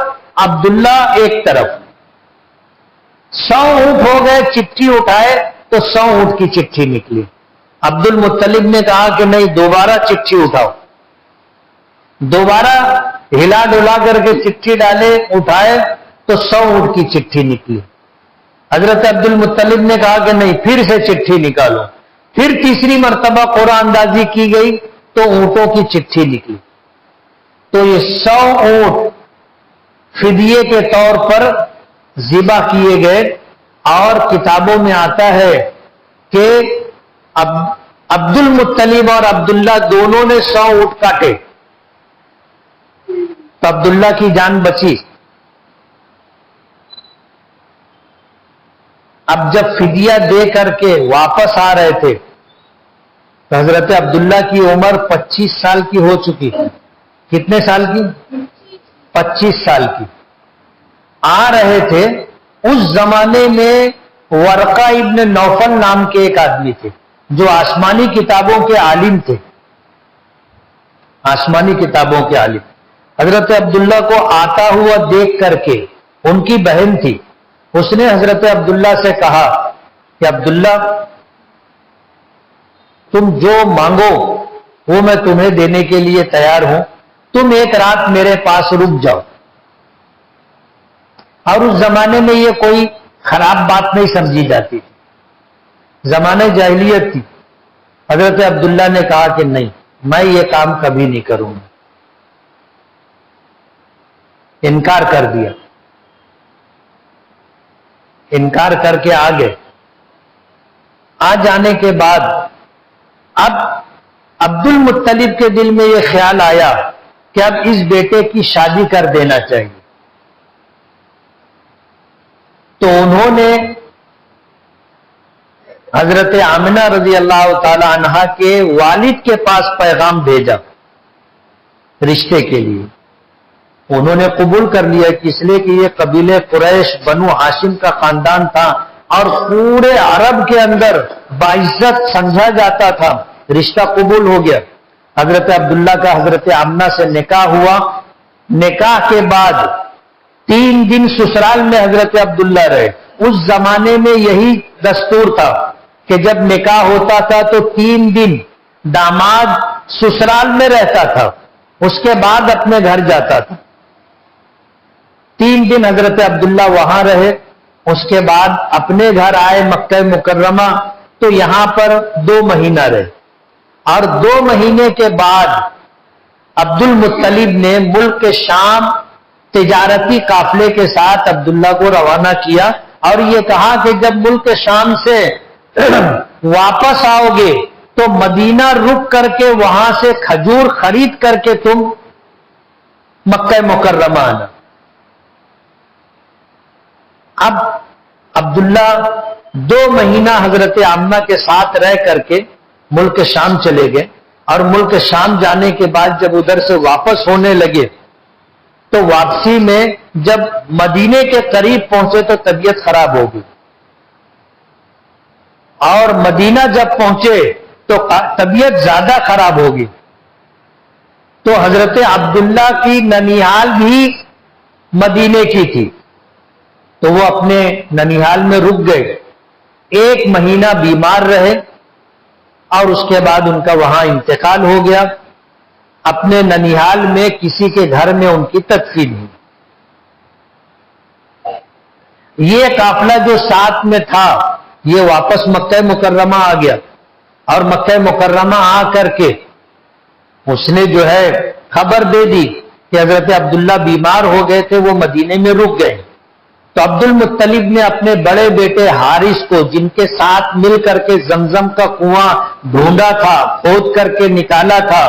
عبداللہ ایک طرف، 100 اونٹ ہو گئے۔ چٹھی اٹھائے تو 100 اونٹ کی چٹھی نکلی۔ عبد المطلب نے کہا کہ نہیں، دوبارہ چٹھی اٹھاؤ، دوبارہ ہلا ڈلا کر کے چٹھی ڈالے، اٹھائے تو 100 اونٹ کی چٹھی نکلی۔ حضرت عبد المطلب نے کہا کہ نہیں، پھر سے چٹھی نکالو۔ پھر تیسری مرتبہ قرآن اندازی کی گئی تو اونٹوں کی چٹھی نکلی۔ تو یہ 100 اونٹ فدیے کے طور پر ذبح کیے گئے، اور کتابوں میں آتا ہے کہ عبد المطلب اور عبداللہ دونوں نے 100 اونٹ کاٹے تو عبداللہ کی جان بچی۔ اب جب فدیہ دے کر کے واپس آ رہے تھے تو حضرت عبداللہ کی عمر 25 سال کی ہو چکی تھی۔ کتنے سال کی؟ 25 سال کی۔ آ رہے تھے، اس زمانے میں ورقہ ابن نوفل نام کے ایک آدمی تھے جو آسمانی کتابوں کے عالم تھے، آسمانی کتابوں کے عالم۔ حضرت عبداللہ کو آتا ہوا دیکھ کر کے، ان کی بہن تھی، اس نے حضرت عبداللہ سے کہا کہ عبداللہ، تم جو مانگو وہ میں تمہیں دینے کے لیے تیار ہوں، تم ایک رات میرے پاس رک جاؤ۔ اور اس زمانے میں یہ کوئی خراب بات نہیں سمجھی جاتی تھی، زمانہ جاہلیت تھی۔ حضرت عبداللہ نے کہا کہ نہیں، میں یہ کام کبھی نہیں کروں گا، انکار کر دیا، انکار کر کے آ گئے۔ آ جانے کے بعد اب عبد المطلب کے دل میں یہ خیال آیا کہ اب اس بیٹے کی شادی کر دینا چاہیے۔ تو انہوں نے حضرت آمنہ رضی اللہ تعالی عنہا کے والد کے پاس پیغام بھیجا رشتے کے لیے۔ انہوں نے قبول کر لیا کہ اس لیے کہ یہ قبیلے قریش بنو ہاشم کا خاندان تھا اور پورے عرب کے اندر باعزت سمجھا جاتا تھا، رشتہ قبول ہو گیا۔ حضرت عبداللہ کا حضرت آمنہ سے نکاح ہوا۔ نکاح کے بعد 3 دن سسرال میں حضرت عبداللہ رہے۔ اس زمانے میں یہی دستور تھا کہ جب نکاح ہوتا تھا تو 3 دن داماد سسرال میں رہتا تھا، اس کے بعد اپنے گھر جاتا تھا۔ 3 دن حضرت عبداللہ وہاں رہے، اس کے بعد اپنے گھر آئے مکہ مکرمہ، تو یہاں پر 2 مہینہ رہے، اور 2 مہینے کے بعد عبد المطلب نے ملک شام تجارتی قافلے کے ساتھ عبداللہ کو روانہ کیا اور یہ کہا کہ جب ملک شام سے واپس آؤ گے تو مدینہ رک کر کے وہاں سے کھجور خرید کر کے تم مکہ مکرمہ آنا۔ اب عبداللہ 2 مہینہ حضرت آمنہ کے ساتھ رہ کر کے ملک شام چلے گئے، اور ملک شام جانے کے بعد جب ادھر سے واپس ہونے لگے تو واپسی میں جب مدینے کے قریب پہنچے تو طبیعت خراب ہو گئی، اور مدینہ جب پہنچے تو طبیعت زیادہ خراب ہوگی۔ تو حضرت عبداللہ کی ننیال بھی مدینے کی تھی، تو وہ اپنے ننیال میں رک گئے، 1 مہینہ بیمار رہے اور اس کے بعد ان کا وہاں انتقال ہو گیا۔ اپنے ننیال میں کسی کے گھر میں ان کی تدفین ہوئی۔ یہ قافلہ جو ساتھ میں تھا یہ واپس مکہ مکرمہ آ گیا، اور مکہ مکرمہ آ کر کے اس نے جو ہے خبر دے دی کہ حضرت عبداللہ بیمار ہو گئے تھے، وہ مدینے میں رک گئے۔ تو عبد المطلب نے اپنے بڑے بیٹے حارث کو، جن کے ساتھ مل کر کے زمزم کا کنواں ڈھونڈا تھا، کھود کر کے نکالا تھا،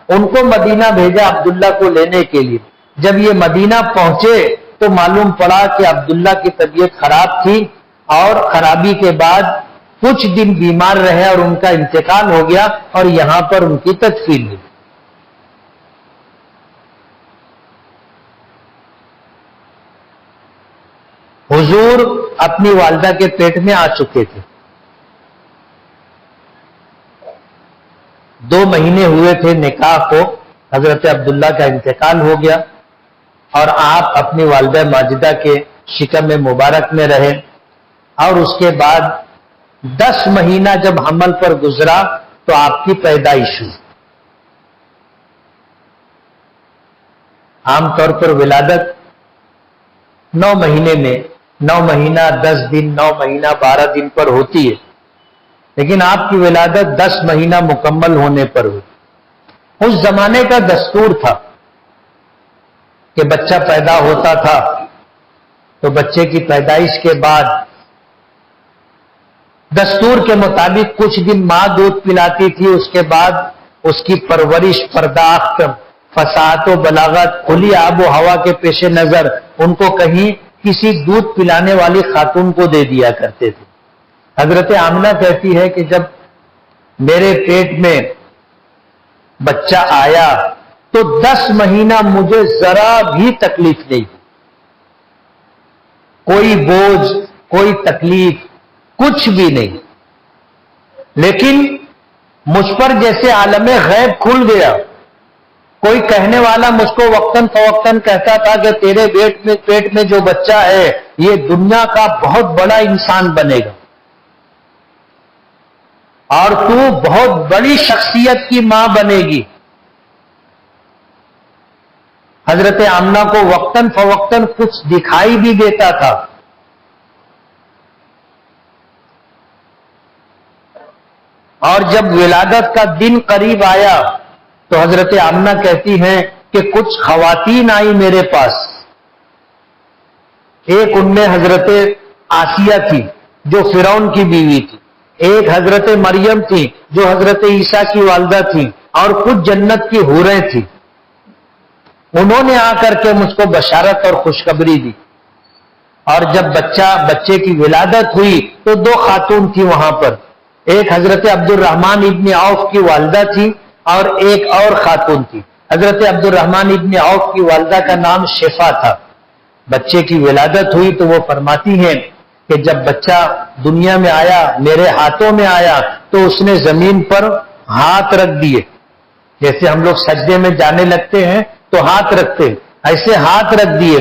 ان کو مدینہ بھیجا عبداللہ کو لینے کے لیے۔ جب یہ مدینہ پہنچے تو معلوم پڑا کہ عبداللہ کی طبیعت خراب تھی، اور خرابی کے بعد کچھ دن بیمار رہے اور ان کا انتقال ہو گیا، اور یہاں پر ان کی تدفین ہوئی۔ حضور اپنی والدہ کے پیٹ میں آ چکے تھے، 2 مہینے ہوئے تھے نکاح کو، حضرت عبداللہ کا انتقال ہو گیا، اور آپ اپنی والدہ ماجدہ کے شکم مبارک میں رہے، اور اس کے بعد 10 مہینہ جب حمل پر گزرا تو آپ کی پیدائش ہوئی۔ عام طور پر ولادت 9 مہینے میں، 9 مہینہ 10 دن، 9 مہینہ 12 دن پر ہوتی ہے، لیکن آپ کی ولادت 10 مہینہ مکمل ہونے پر ہوئی۔ اس زمانے کا دستور تھا کہ بچہ پیدا ہوتا تھا تو بچے کی پیدائش کے بعد دستور کے مطابق کچھ دن ماں دودھ پلاتی تھی، اس کے بعد اس کی پرورش، پرداخت، فصاحت و بلاغت، کھلی آب و ہوا کے پیش نظر ان کو کہیں کسی دودھ پلانے والی خاتون کو دے دیا کرتے تھے۔ حضرت آمنہ کہتی ہے کہ جب میرے پیٹ میں بچہ آیا تو 10 مہینہ مجھے ذرا بھی تکلیف نہیں، کوئی بوجھ، کوئی تکلیف، کچھ بھی نہیں، لیکن مجھ پر جیسے عالم غیب کھل گیا۔ کوئی کہنے والا مجھ کو وقتاً فوقتاً کہتا تھا کہ تیرے پیٹ میں جو بچہ ہے یہ دنیا کا بہت بڑا انسان بنے گا، اور تو بہت بڑی شخصیت کی ماں بنے گی۔ حضرت آمنہ کو وقتاً فوقتاً کچھ دکھائی بھی دیتا تھا۔ اور جب ولادت کا دن قریب آیا تو حضرت آمنہ کہتی ہیں کہ کچھ خواتین آئی میرے پاس۔ ایک ان میں حضرت آسیہ تھی جو فرعون کی بیوی تھی، ایک حضرت مریم تھی جو حضرت عیسیٰ کی والدہ تھی، اور کچھ جنت کی حوریں تھی۔ انہوں نے آ کر کے مجھ کو بشارت اور خوشخبری دی، اور جب بچے کی ولادت ہوئی تو 2 خاتون تھی وہاں پر، ایک حضرت عبد الرحمن ابن عوف کی والدہ تھی اور ایک اور خاتون تھی۔ حضرت عبد الرحمن ابن عوف کی والدہ کا نام شفا تھا۔ بچے کی ولادت ہوئی تو وہ فرماتی ہیں کہ جب بچہ دنیا میں آیا، میرے ہاتھوں میں آیا، تو اس نے زمین پر ہاتھ رکھ دیے، جیسے ہم لوگ سجدے میں جانے لگتے ہیں تو ہاتھ رکھتے ہیں، ایسے ہاتھ رکھ دیے،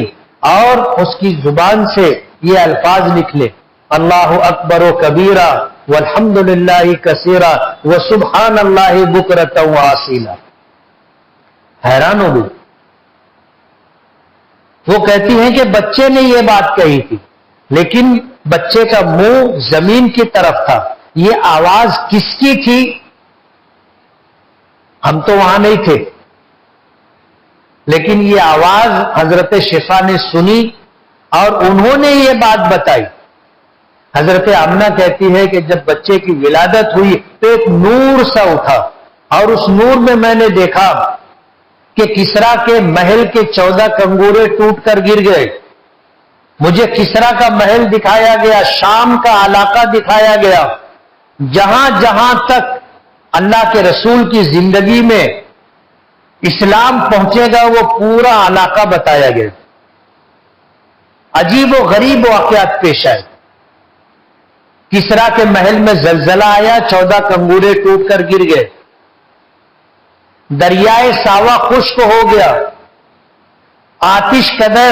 اور اس کی زبان سے یہ الفاظ نکلے، اللہ اکبر و کبیرہ والحمد للہ کثیرہ وسبحان اللہ بکرۃ و اصیلا۔ حیران ہو گئی۔ وہ کہتی ہیں کہ بچے نے یہ بات کہی تھی، لیکن بچے کا منہ زمین کی طرف تھا۔ یہ آواز کس کی تھی؟ ہم تو وہاں نہیں تھے، لیکن یہ آواز حضرت شفا نے سنی اور انہوں نے یہ بات بتائی۔ حضرت آمنہ کہتی ہے کہ جب بچے کی ولادت ہوئی تو ایک نور سا اٹھا، اور اس نور میں میں نے دیکھا کہ کسرا کے محل کے 14 کنگورے ٹوٹ کر گر گئے۔ مجھے کسرا کا محل دکھایا گیا، شام کا علاقہ دکھایا گیا، جہاں جہاں تک اللہ کے رسول کی زندگی میں اسلام پہنچے گا وہ پورا علاقہ بتایا گیا۔ عجیب و غریب واقعات پیش آئے۔ کسرا کے محل میں زلزلہ آیا، 14 کنگورے ٹوٹ کر گر گئے۔ دریائے ساوا خشک ہو گیا، آتش کدہ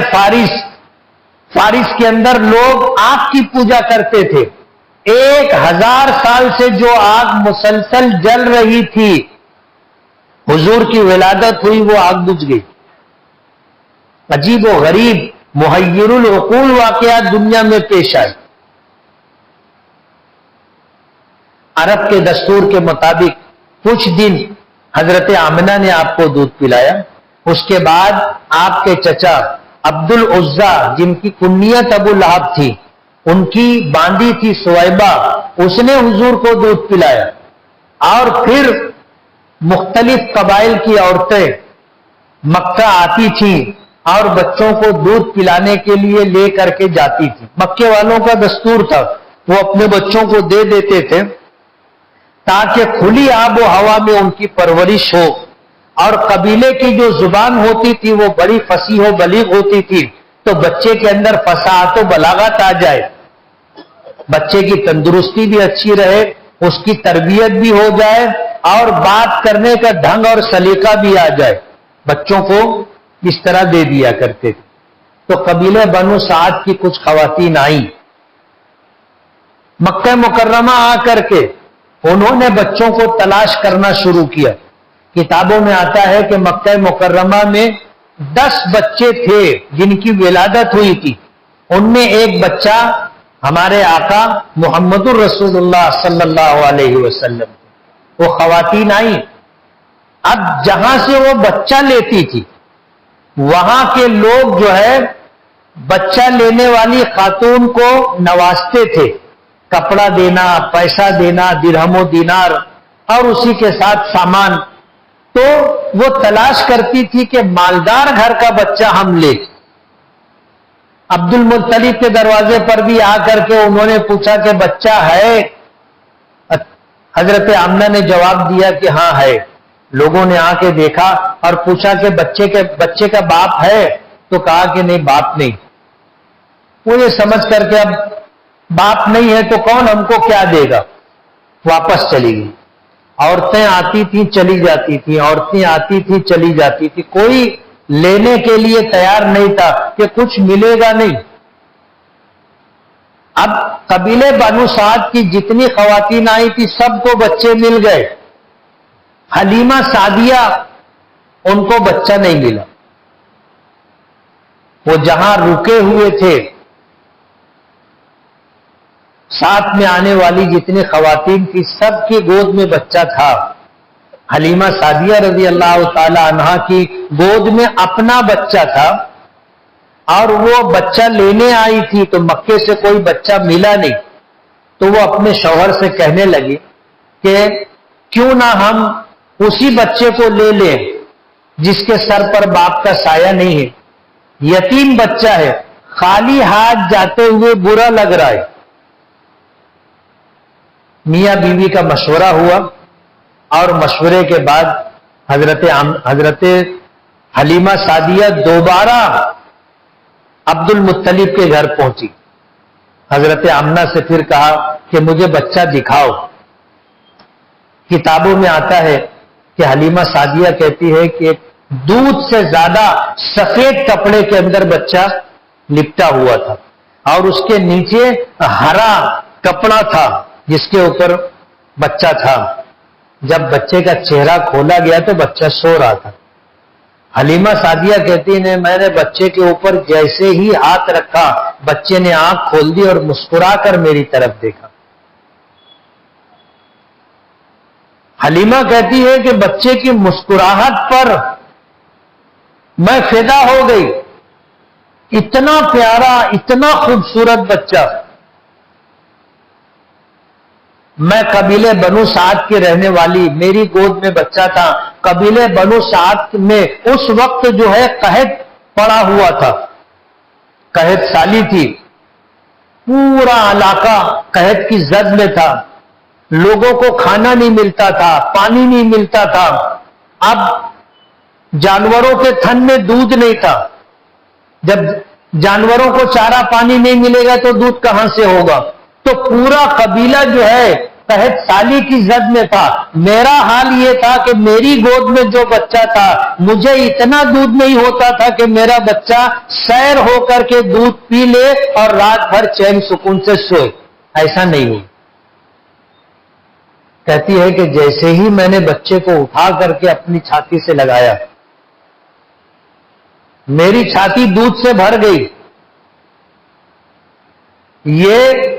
فارس کے اندر لوگ آگ کی پوجا کرتے تھے، 1000 سال سے جو آگ مسلسل جل رہی تھی، حضور کی ولادت ہوئی وہ آگ بجھ گئی۔ عجیب و غریب محیر العقول واقعات دنیا میں پیش آئے۔ عرب کے دستور کے مطابق کچھ دن حضرت آمنہ نے آپ کو دودھ پلایا، اس کے بعد آپ کے چچا عبد العزا جن کی کنیت ابو لہب تھی، ان کی باندی تھی سویبہ، اس نے حضور کو دودھ پلایا، اور پھر مختلف قبائل کی عورتیں مکہ آتی تھیں اور بچوں کو دودھ پلانے کے لیے لے کر کے جاتی تھی۔ مکے والوں کا دستور تھا، وہ اپنے بچوں کو دے دیتے تھے تاکہ کھلی آب و ہوا میں ان کی پرورش ہو، اور قبیلے کی جو زبان ہوتی تھی وہ بڑی فصیح و بلیغ ہوتی تھی، تو بچے کے اندر فصاحت و بلاغت آ جائے، بچے کی تندرستی بھی اچھی رہے، اس کی تربیت بھی ہو جائے، اور بات کرنے کا ڈھنگ اور سلیقہ بھی آ جائے۔ بچوں کو اس طرح دے دیا کرتے تھے۔ تو قبیلے بنو سعد کی کچھ خواتین آئیں مکہ مکرمہ آ کر کے، انہوں نے بچوں کو تلاش کرنا شروع کیا۔ کتابوں میں آتا ہے کہ مکہ مکرمہ میں 10 بچے تھے جن کی ولادت ہوئی تھی، ان میں ایک بچہ ہمارے آقا محمد الرسول اللہ صلی اللہ علیہ وسلم، وہ خواتین آئیں۔ اب جہاں سے وہ بچہ لیتی تھی وہاں کے لوگ جو ہے بچہ لینے والی خاتون کو نوازتے تھے، کپڑا دینا، پیسہ دینا، درہم و دینار، اور اسی کے ساتھ سامان۔ تو وہ تلاش کرتی تھی کہ مالدار گھر کا بچہ ہم لے۔ عبد المطلب کے دروازے پر بھی آ کر کے انہوں نے پوچھا کہ بچہ ہے؟ حضرت آمنہ نے جواب دیا کہ ہاں ہے۔ لوگوں نے آ کے دیکھا اور پوچھا کہ بچے کا باپ ہے؟ تو کہا کہ نہیں، باپ نہیں۔ وہ یہ سمجھ کر کے اب باپ نہیں ہے تو کون ہم کو کیا دے گا، واپس چلی گئی۔ عورتیں آتی تھیں چلی جاتی تھیں، عورتیں آتی تھیں چلی جاتی تھی، کوئی لینے کے لیے تیار نہیں تھا کہ کچھ ملے گا نہیں۔ اب قبیلے بنو سعد کی جتنی خواتین آئی تھی سب کو بچے مل گئے، حلیمہ سعدیہ ان کو بچہ نہیں ملا۔ وہ جہاں رکے ہوئے تھے، ساتھ میں آنے والی جتنی خواتین تھی سب کی گود میں بچہ تھا۔ حلیمہ سعدیہ رضی اللہ تعالی عنہا کی گود میں اپنا بچہ تھا، اور وہ بچہ لینے آئی تھی تو مکے سے کوئی بچہ ملا نہیں، تو وہ اپنے شوہر سے کہنے لگی کہ کیوں نہ ہم اسی بچے کو لے لیں جس کے سر پر باپ کا سایہ نہیں ہے، یتیم بچہ ہے، خالی ہاتھ جاتے ہوئے برا لگ رہا ہے۔ میاں بیوی کا مشورہ ہوا، اور مشورے کے بعد حضرت حلیمہ سعدیہ دوبارہ عبد المطلب کے گھر پہنچی۔ حضرت آمنہ سے پھر کہا کہ مجھے بچہ دکھاؤ۔ کتابوں میں آتا ہے کہ حلیمہ سعدیہ کہتی ہے کہ دودھ سے زیادہ سفید کپڑے کے اندر بچہ لپٹا ہوا تھا، اور اس کے نیچے ہرا کپڑا تھا جس کے اوپر بچہ تھا۔ جب بچے کا چہرہ کھولا گیا تو بچہ سو رہا تھا۔ حلیمہ سعدیہ کہتی ہیں میں نے بچے کے اوپر جیسے ہی ہاتھ رکھا، بچے نے آنکھ کھول دی اور مسکرا کر میری طرف دیکھا۔ حلیمہ کہتی ہے کہ بچے کی مسکراہٹ پر میں فدا ہو گئی، اتنا پیارا، اتنا خوبصورت بچہ۔ میں قبیلے بنو سعد کی رہنے والی، میری گود میں بچہ تھا۔ قبیلے بنو سعد میں اس وقت جو ہے قحط پڑا ہوا تھا، قحط سالی تھی، پورا علاقہ قحط کی زد میں تھا، لوگوں کو کھانا نہیں ملتا تھا، پانی نہیں ملتا تھا۔ اب جانوروں کے تھن میں دودھ نہیں تھا، جب جانوروں کو چارہ پانی نہیں ملے گا تو دودھ کہاں سے ہوگا؟ تو پورا قبیلہ جو ہے قحط سالی کی زد میں تھا. میرا حال یہ تھا کہ میری گود میں جو بچہ تھا مجھے اتنا دودھ نہیں ہوتا تھا کہ میرا بچہ سیر ہو کر کے دودھ پی لے اور رات بھر چین سکون سے سوئے. ایسا نہیں ہو. کہتی ہے کہ جیسے ہی میں نے بچے کو اٹھا کر کے اپنی چھاتی سے لگایا میری چھاتی دودھ سے بھر گئی. یہ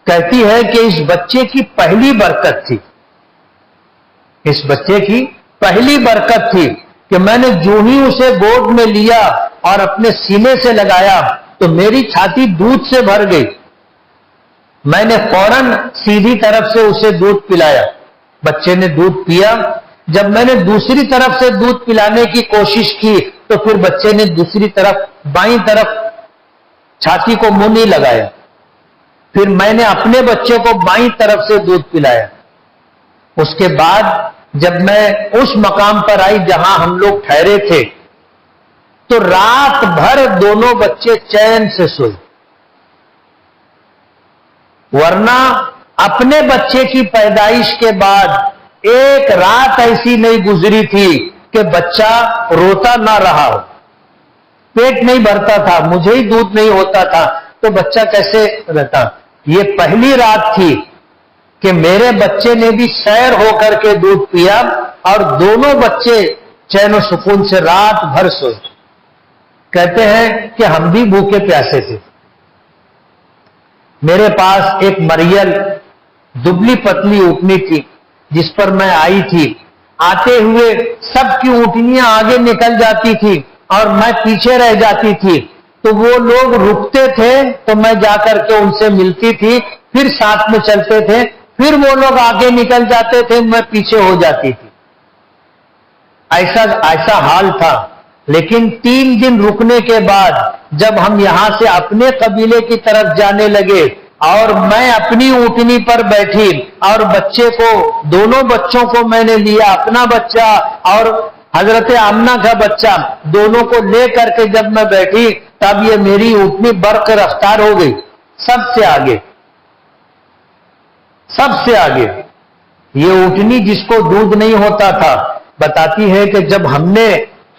کہتی ہے کہ اس بچے کی پہلی برکت تھی. اس بچے کی پہلی برکت تھی کہ میں نے جو ہی اسے گود میں لیا اور اپنے سینے سے لگایا تو میری چھاتی دودھ سے بھر گئی. میں نے فوراً سیدھی طرف سے اسے دودھ پلایا. بچے نے دودھ پیا. جب میں نے دوسری طرف سے دودھ پلانے کی کوشش کی تو پھر بچے نے دوسری طرف بائیں طرف چھاتی کو منہ نہیں لگایا. پھر میں نے اپنے بچے کو بائیں طرف سے دودھ پلایا. اس کے بعد جب میں اس مقام پر آئی جہاں ہم لوگ ٹھہرے تھے تو رات بھر دونوں بچے چین سے سوئے. ورنہ اپنے بچے کی پیدائش کے بعد ایک رات ایسی نہیں گزری تھی کہ بچہ روتا نہ رہا ہو. پیٹ نہیں بھرتا تھا, مجھے ہی دودھ نہیں ہوتا تھا تو بچہ کیسے رہتا. یہ پہلی رات تھی کہ میرے بچے نے بھی سیر ہو کر کے دودھ پیا اور دونوں بچے چین و سکون سے رات بھر سوئے. کہتے ہیں کہ ہم بھی بھوکے پیاسے تھے. میرے پاس ایک مریل دبلی پتلی اونٹنی تھی جس پر میں آئی تھی. آتے ہوئے سب کی اونٹنیاں آگے نکل جاتی تھی اور میں پیچھے رہ جاتی تھی. تو وہ لوگ رکتے تھے تو میں جا کر کے ان سے ملتی تھی, پھر ساتھ میں چلتے تھے. پھر وہ لوگ آگے نکل جاتے تھے, میں پیچھے ہو جاتی تھی. ایسا حال تھا. لیکن 3 دن رکنے کے بعد جب ہم یہاں سے اپنے قبیلے کی طرف جانے لگے اور میں اپنی اونٹنی پر بیٹھی اور بچے کو, دونوں بچوں کو میں نے لیا, اپنا بچہ اور حضرت آمنہ کا بچہ, دونوں کو لے کر کے جب میں بیٹھی تب یہ میری اونٹنی برق رفتار ہو گئی سب سے آگے. سب سے آگے. یہ اونٹنی جس کو دودھ نہیں ہوتا تھا بتاتی ہے کہ جب ہم نے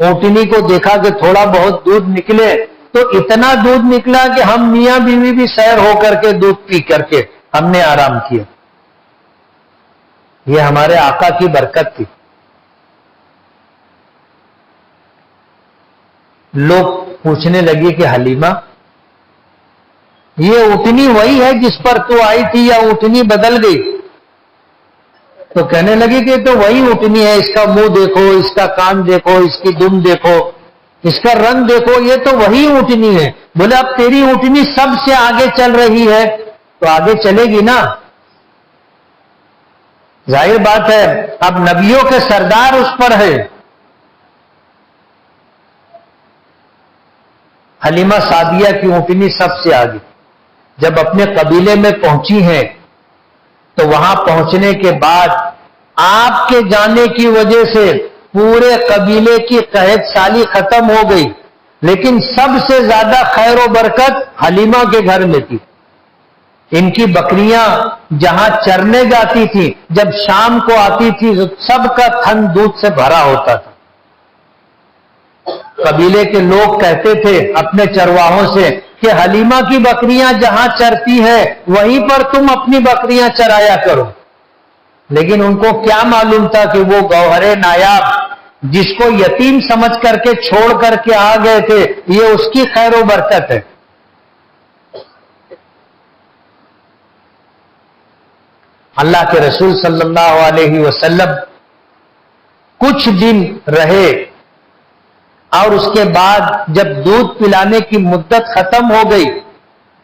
اونٹنی کو دیکھا کہ تھوڑا بہت دودھ نکلے تو اتنا دودھ نکلا کہ ہم میاں بیوی بھی سیر ہو کر کے دودھ پی کر کے ہم نے آرام کیا. یہ ہمارے آقا کی برکت تھی. لوگ پوچھنے لگے کہ حلیمہ یہ اونٹنی وہی ہے جس پر تو آئی تھی یا اونٹنی بدل گئی؟ تو کہنے لگی کہ تو وہی اونٹنی ہے. اس کا منہ دیکھو, اس کا کان دیکھو, اس کی دم دیکھو, اس کا رنگ دیکھو, یہ تو وہی اونٹنی ہے. بولے اب تیری اونٹنی سب سے آگے چل رہی ہے تو آگے چلے گی نا. ظاہر بات ہے اب نبیوں کے سردار اس پر ہے. حلیمہ سعدیہ کی اونٹنی سب سے آگے. جب اپنے قبیلے میں پہنچی ہیں تو وہاں پہنچنے کے بعد آپ کے جانے کی وجہ سے پورے قبیلے کی قحط سالی ختم ہو گئی. لیکن سب سے زیادہ خیر و برکت حلیمہ کے گھر میں تھی. ان کی بکریاں جہاں چرنے جاتی تھی جب شام کو آتی تھی سب کا تھن دودھ سے بھرا ہوتا تھا. قبیلے کے لوگ کہتے تھے اپنے چرواہوں سے کہ حلیمہ کی بکریاں جہاں چرتی ہیں وہیں پر تم اپنی بکریاں چرایا کرو. لیکن ان کو کیا معلوم تھا کہ وہ گوہر نایاب جس کو یتیم سمجھ کر کے چھوڑ کر کے آ گئے تھے یہ اس کی خیر و برکت ہے. اللہ کے رسول صلی اللہ علیہ وسلم کچھ دن رہے اور اس کے بعد جب دودھ پلانے کی مدت ختم ہو گئی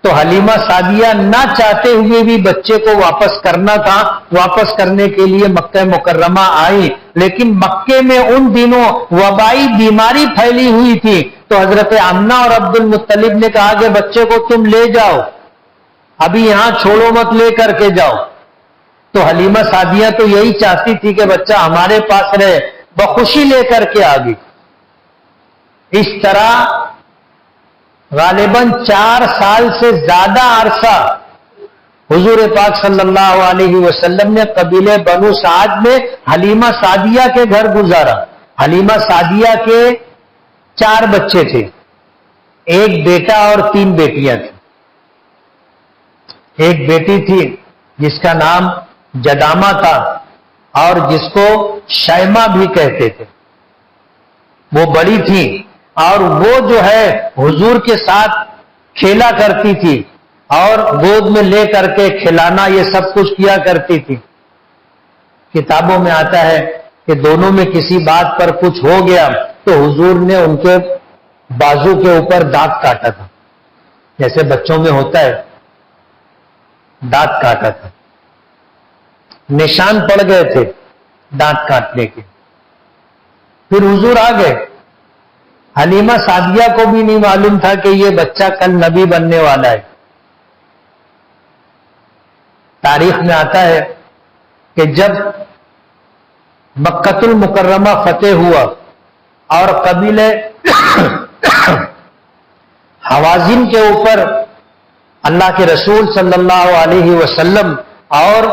تو حلیمہ سعدیہ نہ چاہتے ہوئے بھی بچے کو واپس کرنا تھا. واپس کرنے کے لیے مکہ مکرمہ آئی. لیکن مکے میں ان دنوں وبائی بیماری پھیلی ہوئی تھی تو حضرت آمنہ اور عبد المطلب نے کہا کہ بچے کو تم لے جاؤ, ابھی یہاں چھوڑو مت, لے کر کے جاؤ. تو حلیمہ سعدیہ تو یہی چاہتی تھی کہ بچہ ہمارے پاس رہے, بخوشی لے کر کے آ گئی. اس طرح غالباً 4 سال سے زیادہ عرصہ حضور پاک صلی اللہ علیہ وسلم نے قبیلے بنو سعد میں حلیمہ سعدیہ کے گھر گزارا. حلیمہ سعدیہ کے 4 بچے تھے، 1 بیٹا اور 3 بیٹیاں تھیں. ایک بیٹی تھی جس کا نام جدامہ تھا اور جس کو شیمہ بھی کہتے تھے. وہ بڑی تھی اور وہ جو ہے حضور کے ساتھ کھیلا کرتی تھی اور گود میں لے کر کے کھلانا یہ سب کچھ کیا کرتی تھی. کتابوں میں آتا ہے کہ دونوں میں کسی بات پر کچھ ہو گیا تو حضور نے ان کے بازو کے اوپر دانت کاٹا تھا، جیسے بچوں میں ہوتا ہے، دانت کاٹا تھا. نشان پڑ گئے تھے دانت کاٹنے کے. پھر حضور آ گئے. حلیمہ سعدیہ کو بھی نہیں معلوم تھا کہ یہ بچہ کل نبی بننے والا ہے. تاریخ میں آتا ہے کہ جب مکۃ المکرمہ فتح ہوا اور قبیلے حوازن کے اوپر اللہ کے رسول صلی اللہ علیہ وسلم اور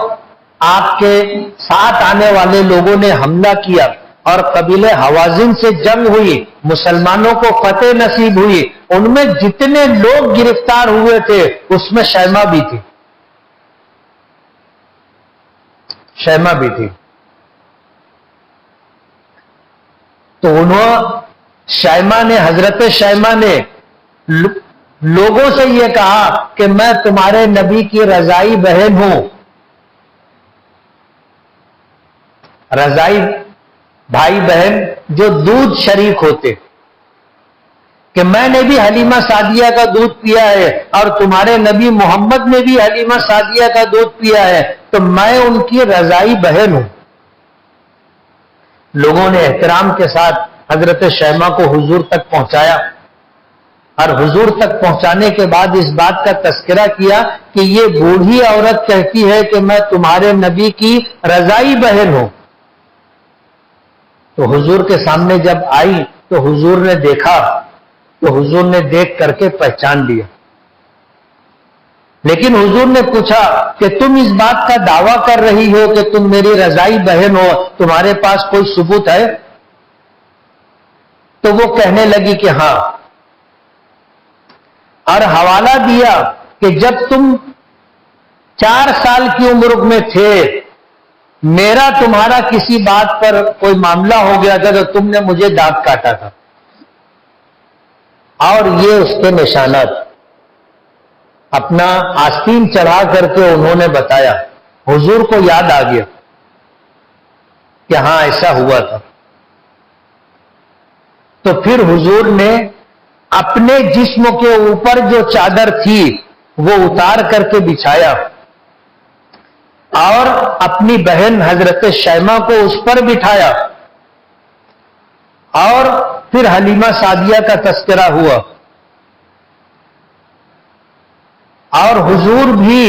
آپ کے ساتھ آنے والے لوگوں نے حملہ کیا اور قبیلے حوازن سے جنگ ہوئی، مسلمانوں کو فتح نصیب ہوئی. ان میں جتنے لوگ گرفتار ہوئے تھے اس میں شیمہ بھی تھی. شیمہ بھی تھی. تو شیمہ نے، حضرت شیمہ نے لوگوں سے یہ کہا کہ میں تمہارے نبی کی رضائی بہن ہوں. رضائی بھائی بہن جو دودھ شریک ہوتے، کہ میں نے بھی حلیمہ سعدیہ کا دودھ پیا ہے اور تمہارے نبی محمد نے بھی حلیمہ سعدیہ کا دودھ پیا ہے، تو میں ان کی رضائی بہن ہوں. لوگوں نے احترام کے ساتھ حضرت شیمہ کو حضور تک پہنچایا اور حضور تک پہنچانے کے بعد اس بات کا تذکرہ کیا کہ یہ بوڑھی عورت کہتی ہے کہ میں تمہارے نبی کی رضائی بہن ہوں. تو حضور کے سامنے جب آئی تو حضور نے دیکھا، تو حضور نے دیکھ کر کے پہچان لیا. لیکن حضور نے پوچھا کہ تم اس بات کا دعویٰ کر رہی ہو کہ تم میری رضائی بہن ہو، تمہارے پاس کوئی ثبوت ہے؟ تو وہ کہنے لگی کہ ہاں، اور حوالہ دیا کہ جب تم 4 سال کی عمر میں تھے، میرا تمہارا کسی بات پر کوئی معاملہ ہو گیا تھا تو تم نے مجھے دانت کاٹا تھا. اور یہ اس کے نشانات اپنا آستین چڑھا کر کے انہوں نے بتایا. حضور کو یاد آ گیا کہ ہاں ایسا ہوا تھا. تو پھر حضور نے اپنے جسم کے اوپر جو چادر تھی وہ اتار کر کے بچھایا اور اپنی بہن حضرت شیمہ کو اس پر بٹھایا اور پھر حلیمہ سعدیہ کا تذکرہ ہوا. اور حضور بھی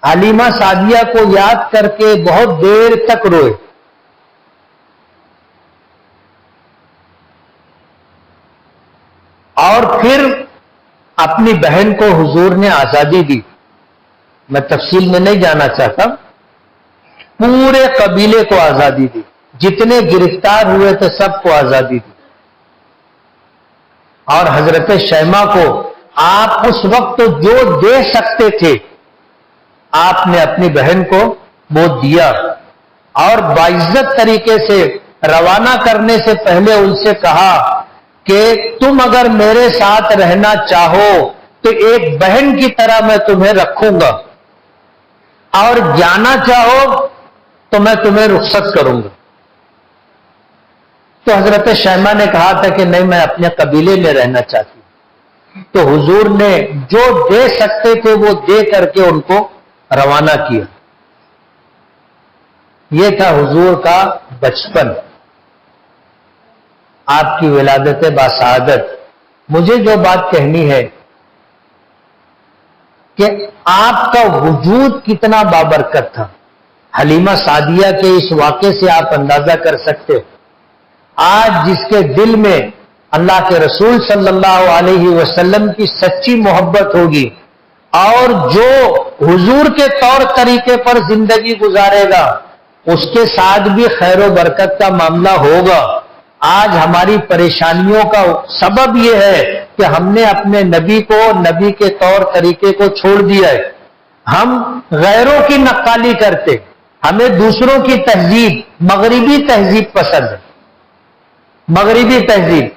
حلیمہ سعدیہ کو یاد کر کے بہت دیر تک روئے. اور پھر اپنی بہن کو حضور نے آزادی دی. میں تفصیل میں نہیں جانا چاہتا. پورے قبیلے کو آزادی دی، جتنے گرفتار ہوئے تھے سب کو آزادی دی. اور حضرت شیمہ کو آپ اس وقت جو دے سکتے تھے آپ نے اپنی بہن کو وہ دیا. اور باعزت طریقے سے روانہ کرنے سے پہلے ان سے کہا کہ تم اگر میرے ساتھ رہنا چاہو تو ایک بہن کی طرح میں تمہیں رکھوں گا، اور جانا چاہو تو میں تمہیں رخصت کروں گا. تو حضرت شیمہ نے کہا تھا کہ نہیں، میں اپنے قبیلے میں رہنا چاہتی ہوں. تو حضور نے جو دے سکتے تھے وہ دے کر کے ان کو روانہ کیا. یہ تھا حضور کا بچپن، آپ کی ولادت باسعادت. مجھے جو بات کہنی ہے کہ آپ کا وجود کتنا بابرکت تھا. حلیمہ سعدیہ کے اس واقعے سے آپ اندازہ کر سکتے ہو. آج جس کے دل میں اللہ کے رسول صلی اللہ علیہ وسلم کی سچی محبت ہوگی اور جو حضور کے طور طریقے پر زندگی گزارے گا اس کے ساتھ بھی خیر و برکت کا معاملہ ہوگا۔ آج ہماری پریشانیوں کا سبب یہ ہے کہ ہم نے اپنے نبی کو، نبی کے طور طریقے کو چھوڑ دیا ہے۔ ہم غیروں کی نقالی کرتے، ہمیں دوسروں کی تہذیب، مغربی تہذیب پسند ہے۔ مغربی تہذیب،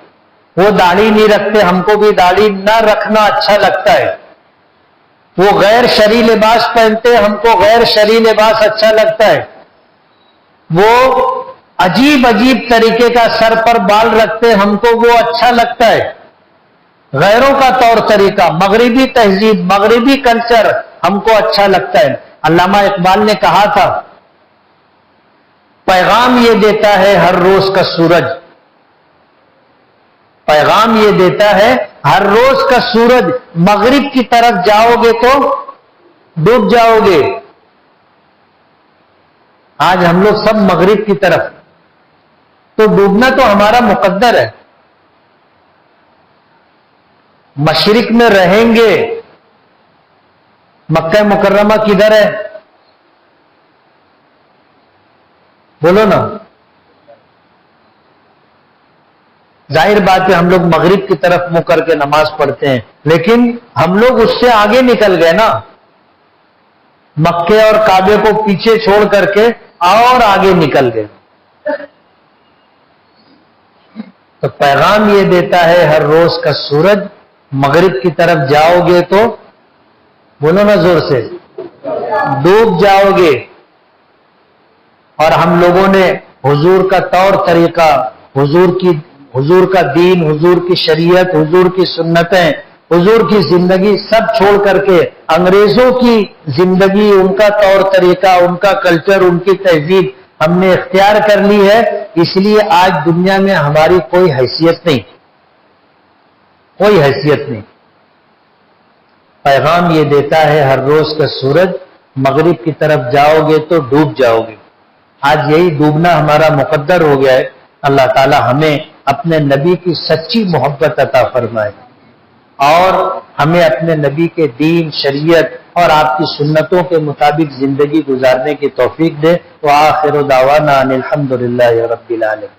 وہ داڑھی نہیں رکھتے، ہم کو بھی داڑھی نہ رکھنا اچھا لگتا ہے۔ وہ غیر شرعی لباس پہنتے، ہم کو غیر شرعی لباس اچھا لگتا ہے۔ وہ عجیب عجیب طریقے کا سر پر بال رکھتے، ہم کو وہ اچھا لگتا ہے۔ غیروں کا طور طریقہ، مغربی تہذیب، مغربی کلچر ہم کو اچھا لگتا ہے۔ علامہ اقبال نے کہا تھا، پیغام یہ دیتا ہے ہر روز کا سورج، پیغام یہ دیتا ہے ہر روز کا سورج، مغرب کی طرف جاؤ گے تو ڈوب جاؤ گے۔ آج ہم لوگ سب مغرب کی طرف، تو ڈوبنا تو ہمارا مقدر ہے۔ مشرق میں رہیں گے، مکہ مکرمہ کدھر ہے؟ بولو نا۔ ظاہر بات ہے ہم لوگ مغرب کی طرف منہ کر کے نماز پڑھتے ہیں، لیکن ہم لوگ اس سے آگے نکل گئے نا، مکے اور کعبے کو پیچھے چھوڑ کر کے اور آگے نکل گئے۔ تو پیغام یہ دیتا ہے ہر روز کا سورج، مغرب کی طرف جاؤ گے تو بولو نا زور سے، ڈوب جاؤ گے۔ اور ہم لوگوں نے حضور کا طور طریقہ، حضور کا دین، حضور کی شریعت، حضور کی سنتیں، حضور کی زندگی سب چھوڑ کر کے انگریزوں کی زندگی، ان کا طور طریقہ، ان کا کلچر، ان کی تہذیب ہم نے اختیار کر لی ہے۔ اس لیے آج دنیا میں ہماری کوئی حیثیت نہیں، کوئی حیثیت نہیں۔ پیغام یہ دیتا ہے ہر روز کا سورج، مغرب کی طرف جاؤ گے تو ڈوب جاؤ گے۔ آج یہی ڈوبنا ہمارا مقدر ہو گیا ہے۔ اللہ تعالی ہمیں اپنے نبی کی سچی محبت عطا فرمائے اور ہمیں اپنے نبی کے دین، شریعت اور آپ کی سنتوں کے مطابق زندگی گزارنے کی توفیق دے۔ وآخر دعوانا ان الحمد للہ رب العالمین۔